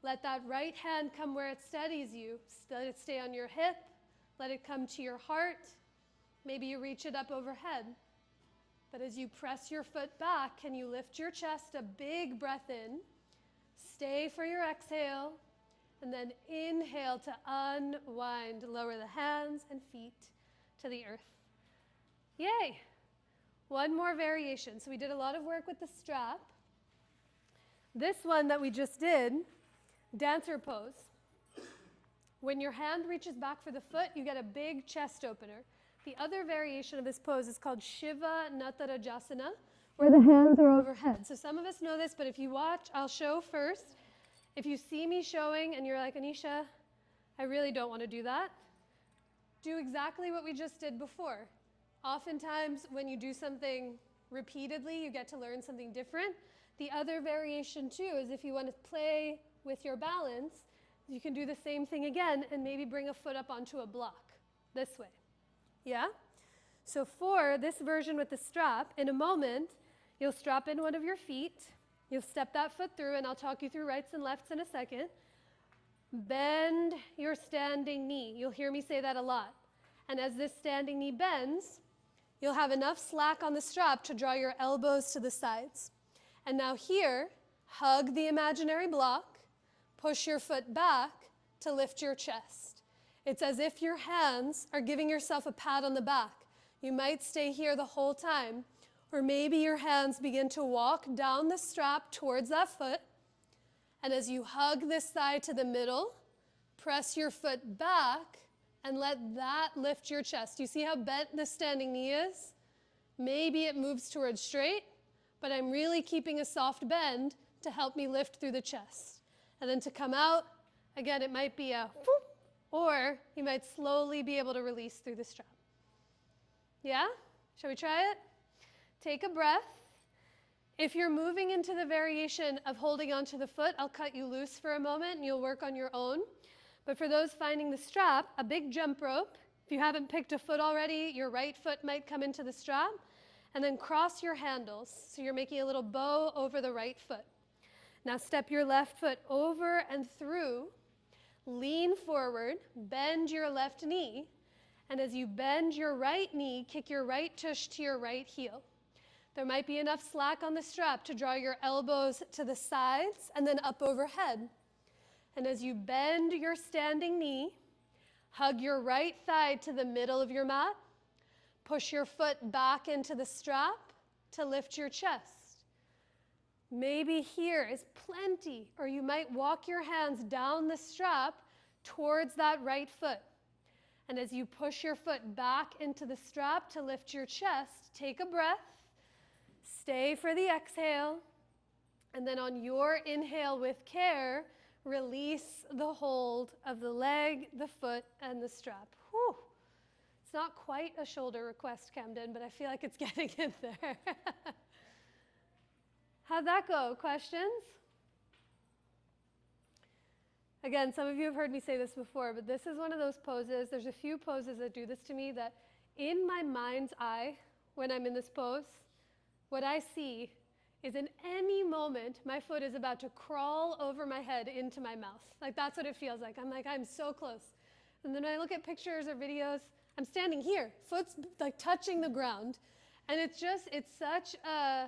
let that right hand come where it steadies you. Let it stay on your hip. Let it come to your heart. Maybe you reach it up overhead. But as you press your foot back, can you lift your chest? A big breath in. Stay for your exhale. And then inhale to unwind. Lower the hands and feet to the earth. Yay! One more variation. So we did a lot of work with the strap. This one that we just did, dancer pose. When your hand reaches back for the foot, you get a big chest opener. The other variation of this pose is called Shiva Natarajasana, where the hands are overhead. So some of us know this, but if you watch, I'll show first. If you see me showing and you're like, Anisha, I really don't want to do that, do exactly what we just did before. Oftentimes, when you do something repeatedly, you get to learn something different. The other variation, too, is if you want to play with your balance, you can do the same thing again and maybe bring a foot up onto a block this way. Yeah? So for this version with the strap, in a moment, you'll strap in one of your feet. You'll step that foot through, and I'll talk you through rights and lefts in a second. Bend your standing knee. You'll hear me say that a lot. And as this standing knee bends, you'll have enough slack on the strap to draw your elbows to the sides. And now here, hug the imaginary block, push your foot back to lift your chest. It's as if your hands are giving yourself a pat on the back. You might stay here the whole time, or maybe your hands begin to walk down the strap towards that foot. And as you hug this thigh to the middle, press your foot back and let that lift your chest. You see how bent this standing knee is? Maybe it moves towards straight, but I'm really keeping a soft bend to help me lift through the chest. And then to come out, again, it might be a whoop, or you might slowly be able to release through the strap. Yeah? Shall we try it? Take a breath. If you're moving into the variation of holding onto the foot, I'll cut you loose for a moment and you'll work on your own. But for those finding the strap, a big jump rope. If you haven't picked a foot already, your right foot might come into the strap. And then cross your handles. So you're making a little bow over the right foot. Now step your left foot over and through. Lean forward, bend your left knee. And as you bend your right knee, kick your right tush to your right heel. There might be enough slack on the strap to draw your elbows to the sides and then up overhead. And as you bend your standing knee, hug your right thigh to the middle of your mat. Push your foot back into the strap to lift your chest. Maybe here is plenty, or you might walk your hands down the strap towards that right foot. And as you push your foot back into the strap to lift your chest, take a breath. Stay for the exhale, and then on your inhale with care, release the hold of the leg, the foot, and the strap. Whew. It's not quite a shoulder request, Camden, but I feel like it's getting in there. How'd that go? Questions? Again, some of you have heard me say this before, but this is one of those poses. There's a few poses that do this to me that in my mind's eye, when I'm in this pose, what I see is in any moment, my foot is about to crawl over my head into my mouth. Like, that's what it feels like. I'm like, I'm so close. And then I look at pictures or videos, I'm standing here, foot's like touching the ground. And it's such a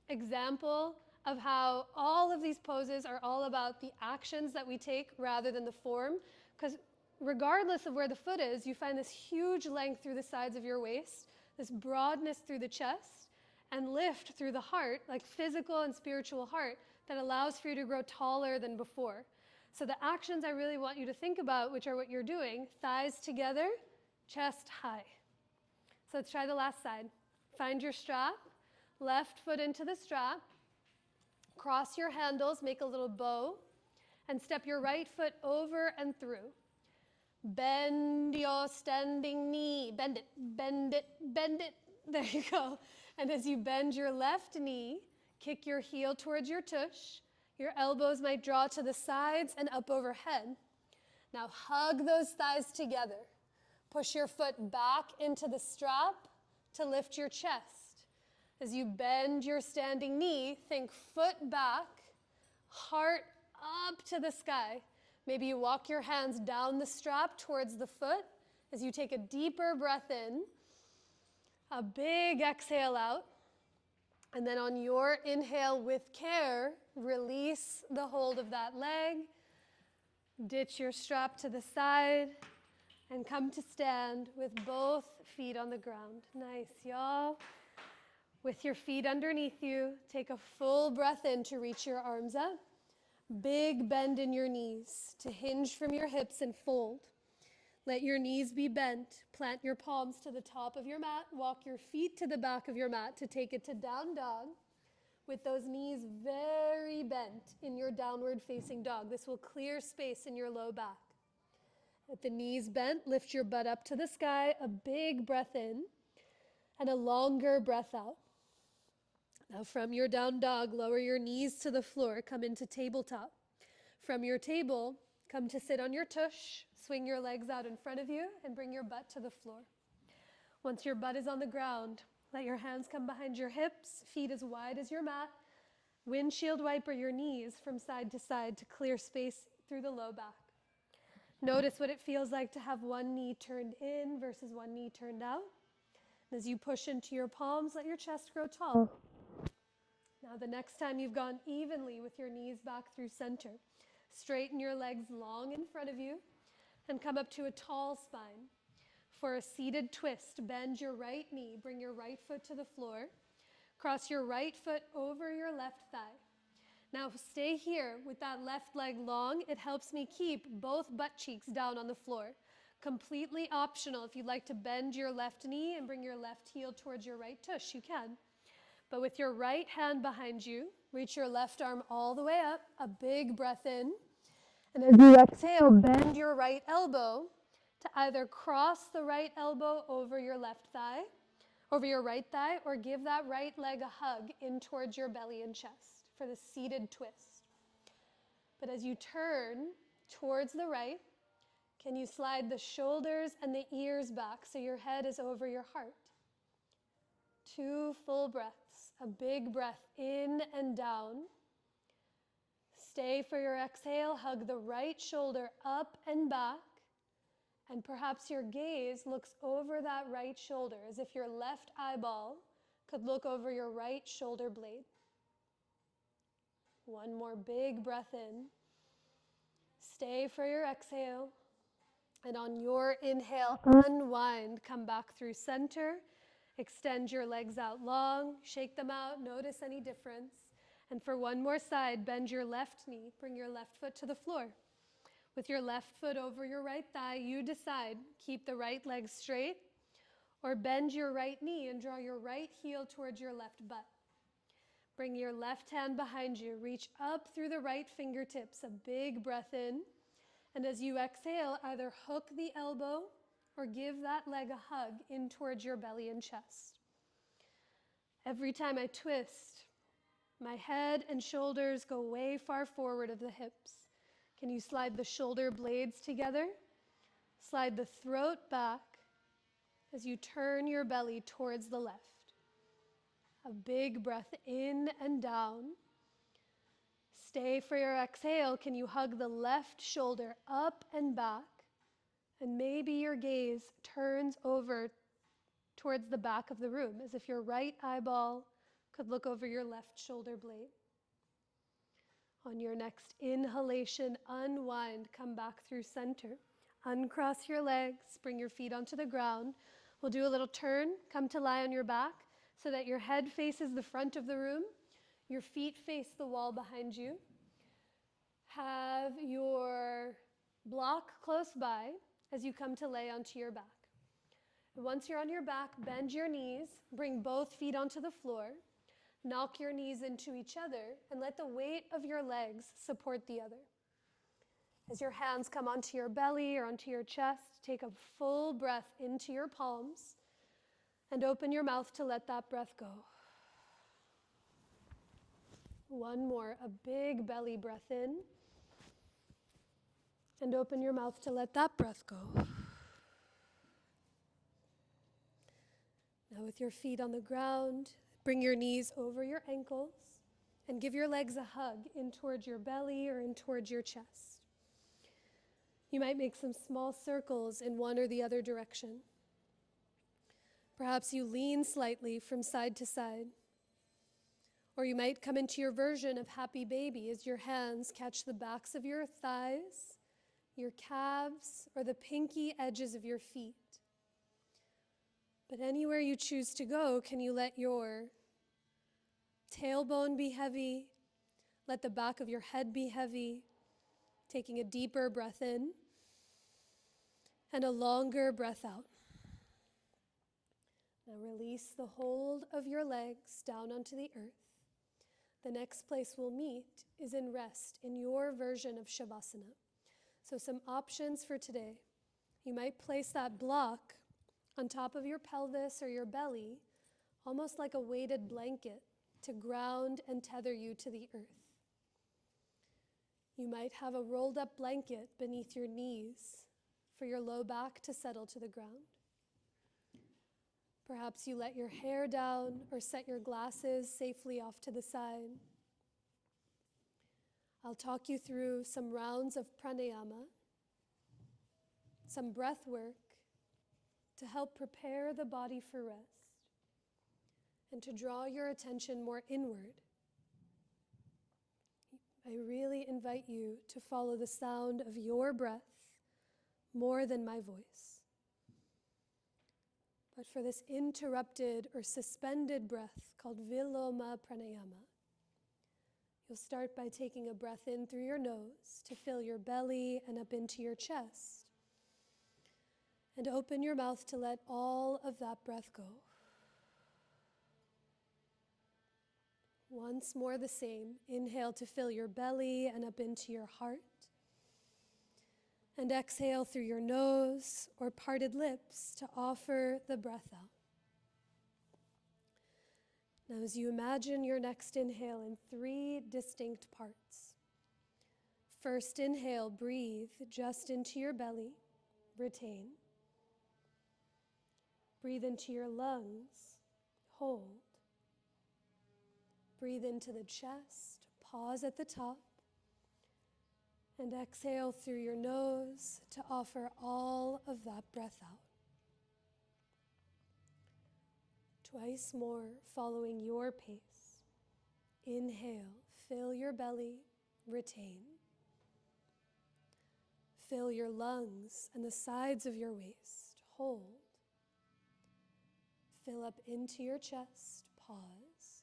example of how all of these poses are all about the actions that we take rather than the form. Because regardless of where the foot is, you find this huge length through the sides of your waist, this broadness through the chest, and lift through the heart, like physical and spiritual heart, that allows for you to grow taller than before. So the actions I really want you to think about, which are what you're doing, thighs together, chest high. So let's try the last side. Find your strap, left foot into the strap, cross your handles, make a little bow, and step your right foot over and through. Bend your standing knee, bend it, bend it, bend it. There you go. And as you bend your left knee, kick your heel towards your tush. Your elbows might draw to the sides and up overhead. Now hug those thighs together. Push your foot back into the strap to lift your chest. As you bend your standing knee, think foot back, heart up to the sky. Maybe you walk your hands down the strap towards the foot as you take a deeper breath in. A big exhale out, and then on your inhale with care, release the hold of that leg, ditch your strap to the side, and come to stand with both feet on the ground. Nice, y'all. With your feet underneath you, take a full breath in to reach your arms up. Big bend in your knees to hinge from your hips and fold. Let your knees be bent. Plant your palms to the top of your mat. Walk your feet to the back of your mat to take it to down dog with those knees very bent in your downward facing dog. This will clear space in your low back. With the knees bent, lift your butt up to the sky, a big breath in and a longer breath out. Now from your down dog, lower your knees to the floor, come into tabletop. From your table, come to sit on your tush. Swing your legs out in front of you and bring your butt to the floor. Once your butt is on the ground, let your hands come behind your hips, feet as wide as your mat. Windshield wiper your knees from side to side to clear space through the low back. Notice what it feels like to have one knee turned in versus one knee turned out. As you push into your palms, let your chest grow tall. Now the next time you've gone evenly with your knees back through center, straighten your legs long in front of you and come up to a tall spine. For a seated twist, bend your right knee, bring your right foot to the floor, cross your right foot over your left thigh. Now stay here with that left leg long. It helps me keep both butt cheeks down on the floor. Completely optional. If you'd like to bend your left knee and bring your left heel towards your right tush, you can. But with your right hand behind you, reach your left arm all the way up, a big breath in. And as you exhale, bend your right elbow to either cross the right elbow over your left thigh, over your right thigh, or give that right leg a hug in towards your belly and chest for the seated twist. But as you turn towards the right, can you slide the shoulders and the ears back so your head is over your heart? 2 full breaths, a big breath in and down. Stay for your exhale, hug the right shoulder up and back, and perhaps your gaze looks over that right shoulder as if your left eyeball could look over your right shoulder blade. 1 more big breath in. Stay for your exhale. And on your inhale, unwind. Come back through center. Extend your legs out long. Shake them out. Notice any difference. And for 1 more side, bend your left knee. Bring your left foot to the floor. With your left foot over your right thigh, you decide. Keep the right leg straight or bend your right knee and draw your right heel towards your left butt. Bring your left hand behind you. Reach up through the right fingertips. A big breath in. And as you exhale, either hook the elbow or give that leg a hug in towards your belly and chest. Every time I twist, my head and shoulders go way far forward of the hips. Can you slide the shoulder blades together? Slide the throat back as you turn your belly towards the left. A big breath in and down. Stay for your exhale. Can you hug the left shoulder up and back? And maybe your gaze turns over towards the back of the room, as if your right eyeball could look over your left shoulder blade. On your next inhalation, unwind, come back through center. Uncross your legs, bring your feet onto the ground. We'll do a little turn, come to lie on your back so that your head faces the front of the room, your feet face the wall behind you. Have your block close by as you come to lay onto your back. And once you're on your back, bend your knees, bring both feet onto the floor, knock your knees into each other, and let the weight of your legs support the other. As your hands come onto your belly or onto your chest, take a full breath into your palms and open your mouth to let that breath go. 1 more, a big belly breath in. And open your mouth to let that breath go. Now with your feet on the ground, bring your knees over your ankles and give your legs a hug in towards your belly or in towards your chest. You might make some small circles in one or the other direction. Perhaps you lean slightly from side to side. Or you might come into your version of happy baby as your hands catch the backs of your thighs, your calves, or the pinky edges of your feet. But anywhere you choose to go, can you let your tailbone be heavy? Let the back of your head be heavy. Taking a deeper breath in and a longer breath out. Now release the hold of your legs down onto the earth. The next place we'll meet is in rest, in your version of Shavasana. So some options for today. You might place that block on top of your pelvis or your belly, almost like a weighted blanket to ground and tether you to the earth. You might have a rolled up blanket beneath your knees for your low back to settle to the ground. Perhaps you let your hair down or set your glasses safely off to the side. I'll talk you through some rounds of pranayama, some breath work to help prepare the body for rest and to draw your attention more inward. I really invite you to follow the sound of your breath more than my voice. but for this interrupted or suspended breath called Viloma Pranayama. You'll start by taking a breath in through your nose to fill your belly and up into your chest. And open your mouth to let all of that breath go. Once more the same. Inhale to fill your belly and up into your heart. And exhale through your nose or parted lips to offer the breath out. Now as you imagine your next inhale in 3 distinct parts. First inhale, breathe just into your belly, retain. Breathe into your lungs, hold. Breathe into the chest, pause at the top, and exhale through your nose to offer all of that breath out. Twice more, following your pace. Inhale, fill your belly, retain. Fill your lungs and the sides of your waist, hold. Fill up into your chest, pause,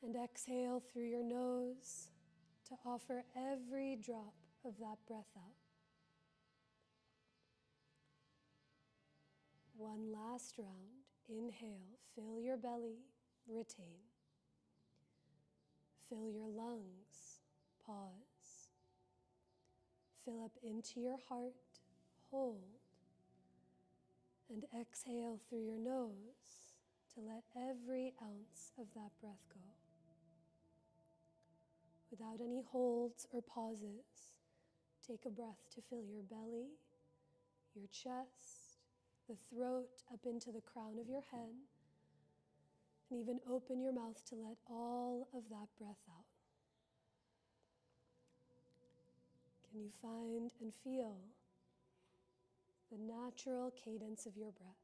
and exhale through your nose to offer every drop of that breath out. One last round. Inhale, fill your belly, retain. Fill your lungs, pause. Fill up into your heart, hold. And exhale through your nose to let every ounce of that breath go. Without any holds or pauses, take a breath to fill your belly, your chest, the throat up into the crown of your head, and even open your mouth to let all of that breath out. Can you find and feel the natural cadence of your breath?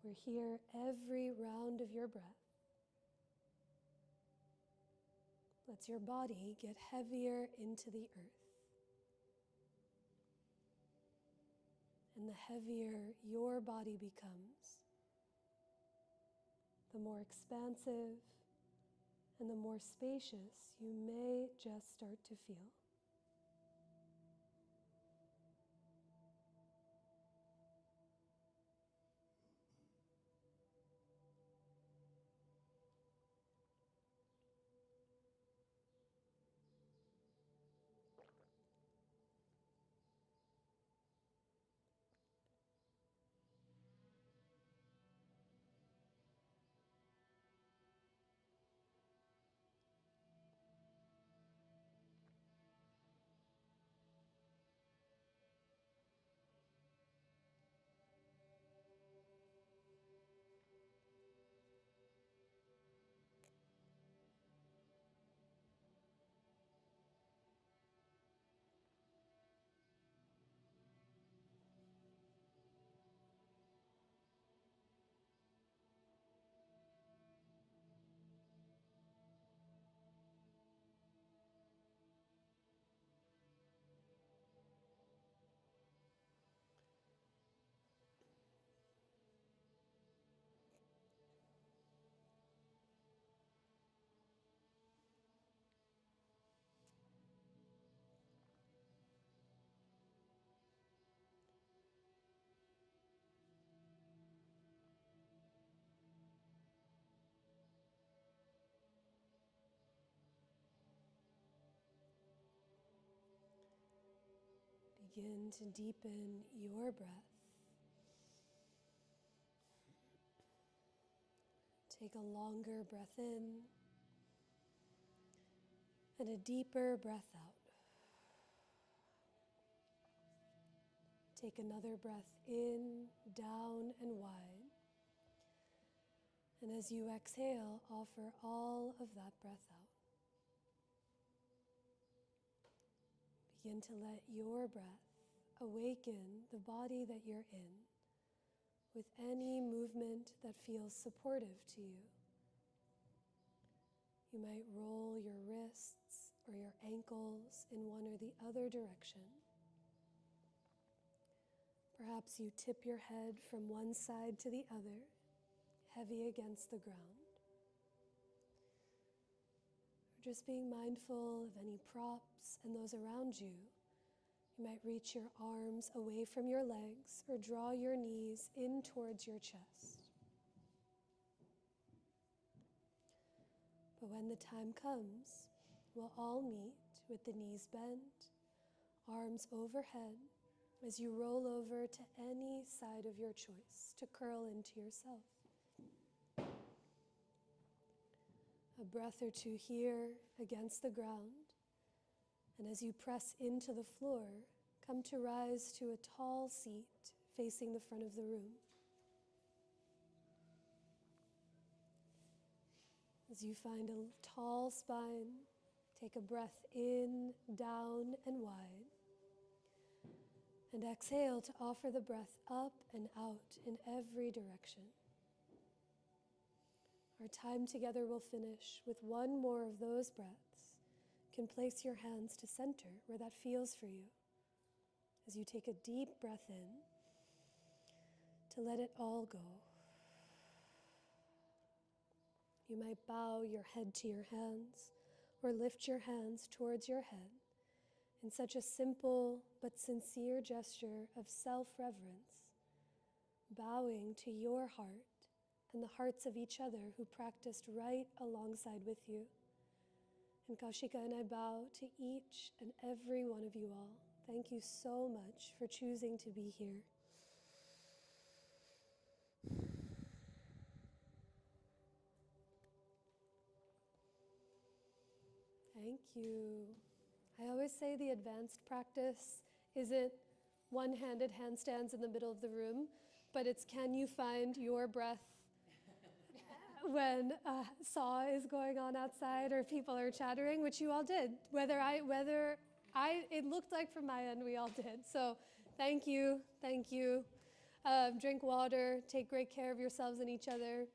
We're here every round of your breath. Lets your body get heavier into the earth. And the heavier your body becomes, the more expansive and the more spacious you may just start to feel. Begin to deepen your breath. Take a longer breath in and a deeper breath out. Take another breath in, down, and wide. And as you exhale, offer all of that breath out. Begin to let your breath awaken the body that you're in with any movement that feels supportive to you. You might roll your wrists or your ankles in one or the other direction. Perhaps you tip your head from one side to the other, heavy against the ground. Or just being mindful of any props and those around you. You might reach your arms away from your legs or draw your knees in towards your chest. But when the time comes, we'll all meet with the knees bent, arms overhead, as you roll over to any side of your choice to curl into yourself. A breath or two here against the ground, and as you press into the floor, come to rise to a tall seat facing the front of the room. As you find a tall spine, take a breath in, down, and wide. And exhale to offer the breath up and out in every direction. Our time together will finish with one more of those breaths. You can place your hands to center where that feels for you. As you take a deep breath in, to let it all go. You might bow your head to your hands or lift your hands towards your head in such a simple but sincere gesture of self-reverence, bowing to your heart and the hearts of each other who practiced right alongside with you. And Kaushika and I bow to each and every one of you all. Thank you so much for choosing to be here. Thank you. I always say the advanced practice isn't one-handed handstands in the middle of the room, but it's can you find your breath when a saw is going on outside or people are chattering, which you all did. It looked like from my end we all did. So thank you. Drink water, take great care of yourselves and each other,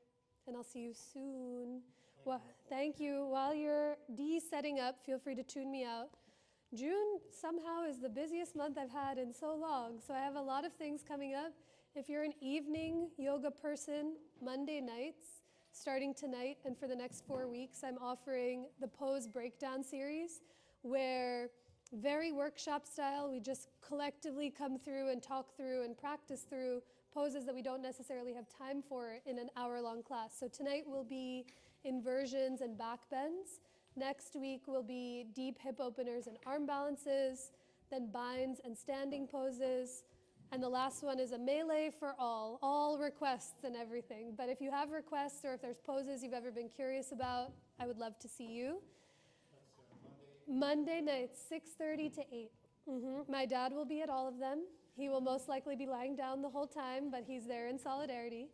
and I'll see you soon. Well, thank you. While you're setting up, feel free to tune me out. June somehow is the busiest month I've had in so long, so I have a lot of things coming up. If you're an evening yoga person, Monday nights, starting tonight and for the next 4 weeks, I'm offering the Pose Breakdown series, where very workshop style, we just collectively come through and talk through and practice through poses that we don't necessarily have time for in an hour-long class. So tonight will be inversions and back bends. Next week will be deep hip openers and arm balances, then binds and standing poses. And the last one is a melee for all requests and everything. But if you have requests or if there's poses you've ever been curious about, I would love to see you. Monday nights, 6:30 to 8. My dad will be at all of them. He will most likely be lying down the whole time, but he's there in solidarity.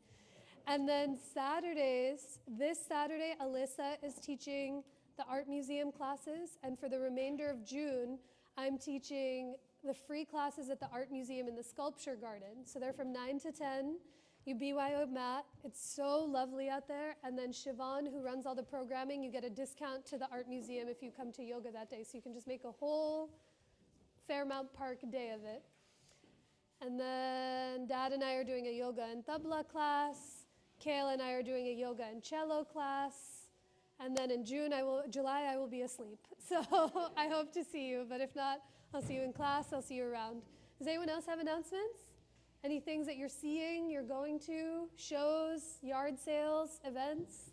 And then Saturdays, this Saturday, Alyssa is teaching the art museum classes, and for the remainder of June, I'm teaching the free classes at the art museum in the sculpture garden. So they're from 9 to 10. You BYO mat. It's so lovely out there. And then Siobhan, who runs all the programming, you get a discount to the art museum if you come to yoga that day. So you can just make a whole Fairmount Park day of it. And then Dad and I are doing a yoga and tabla class. Kale and I are doing a yoga and cello class. And then in July, I will be asleep. So I hope to see you. But if not, I'll see you in class. I'll see you around. Does anyone else have announcements? Any things that you're seeing, you're going to, shows, yard sales, events?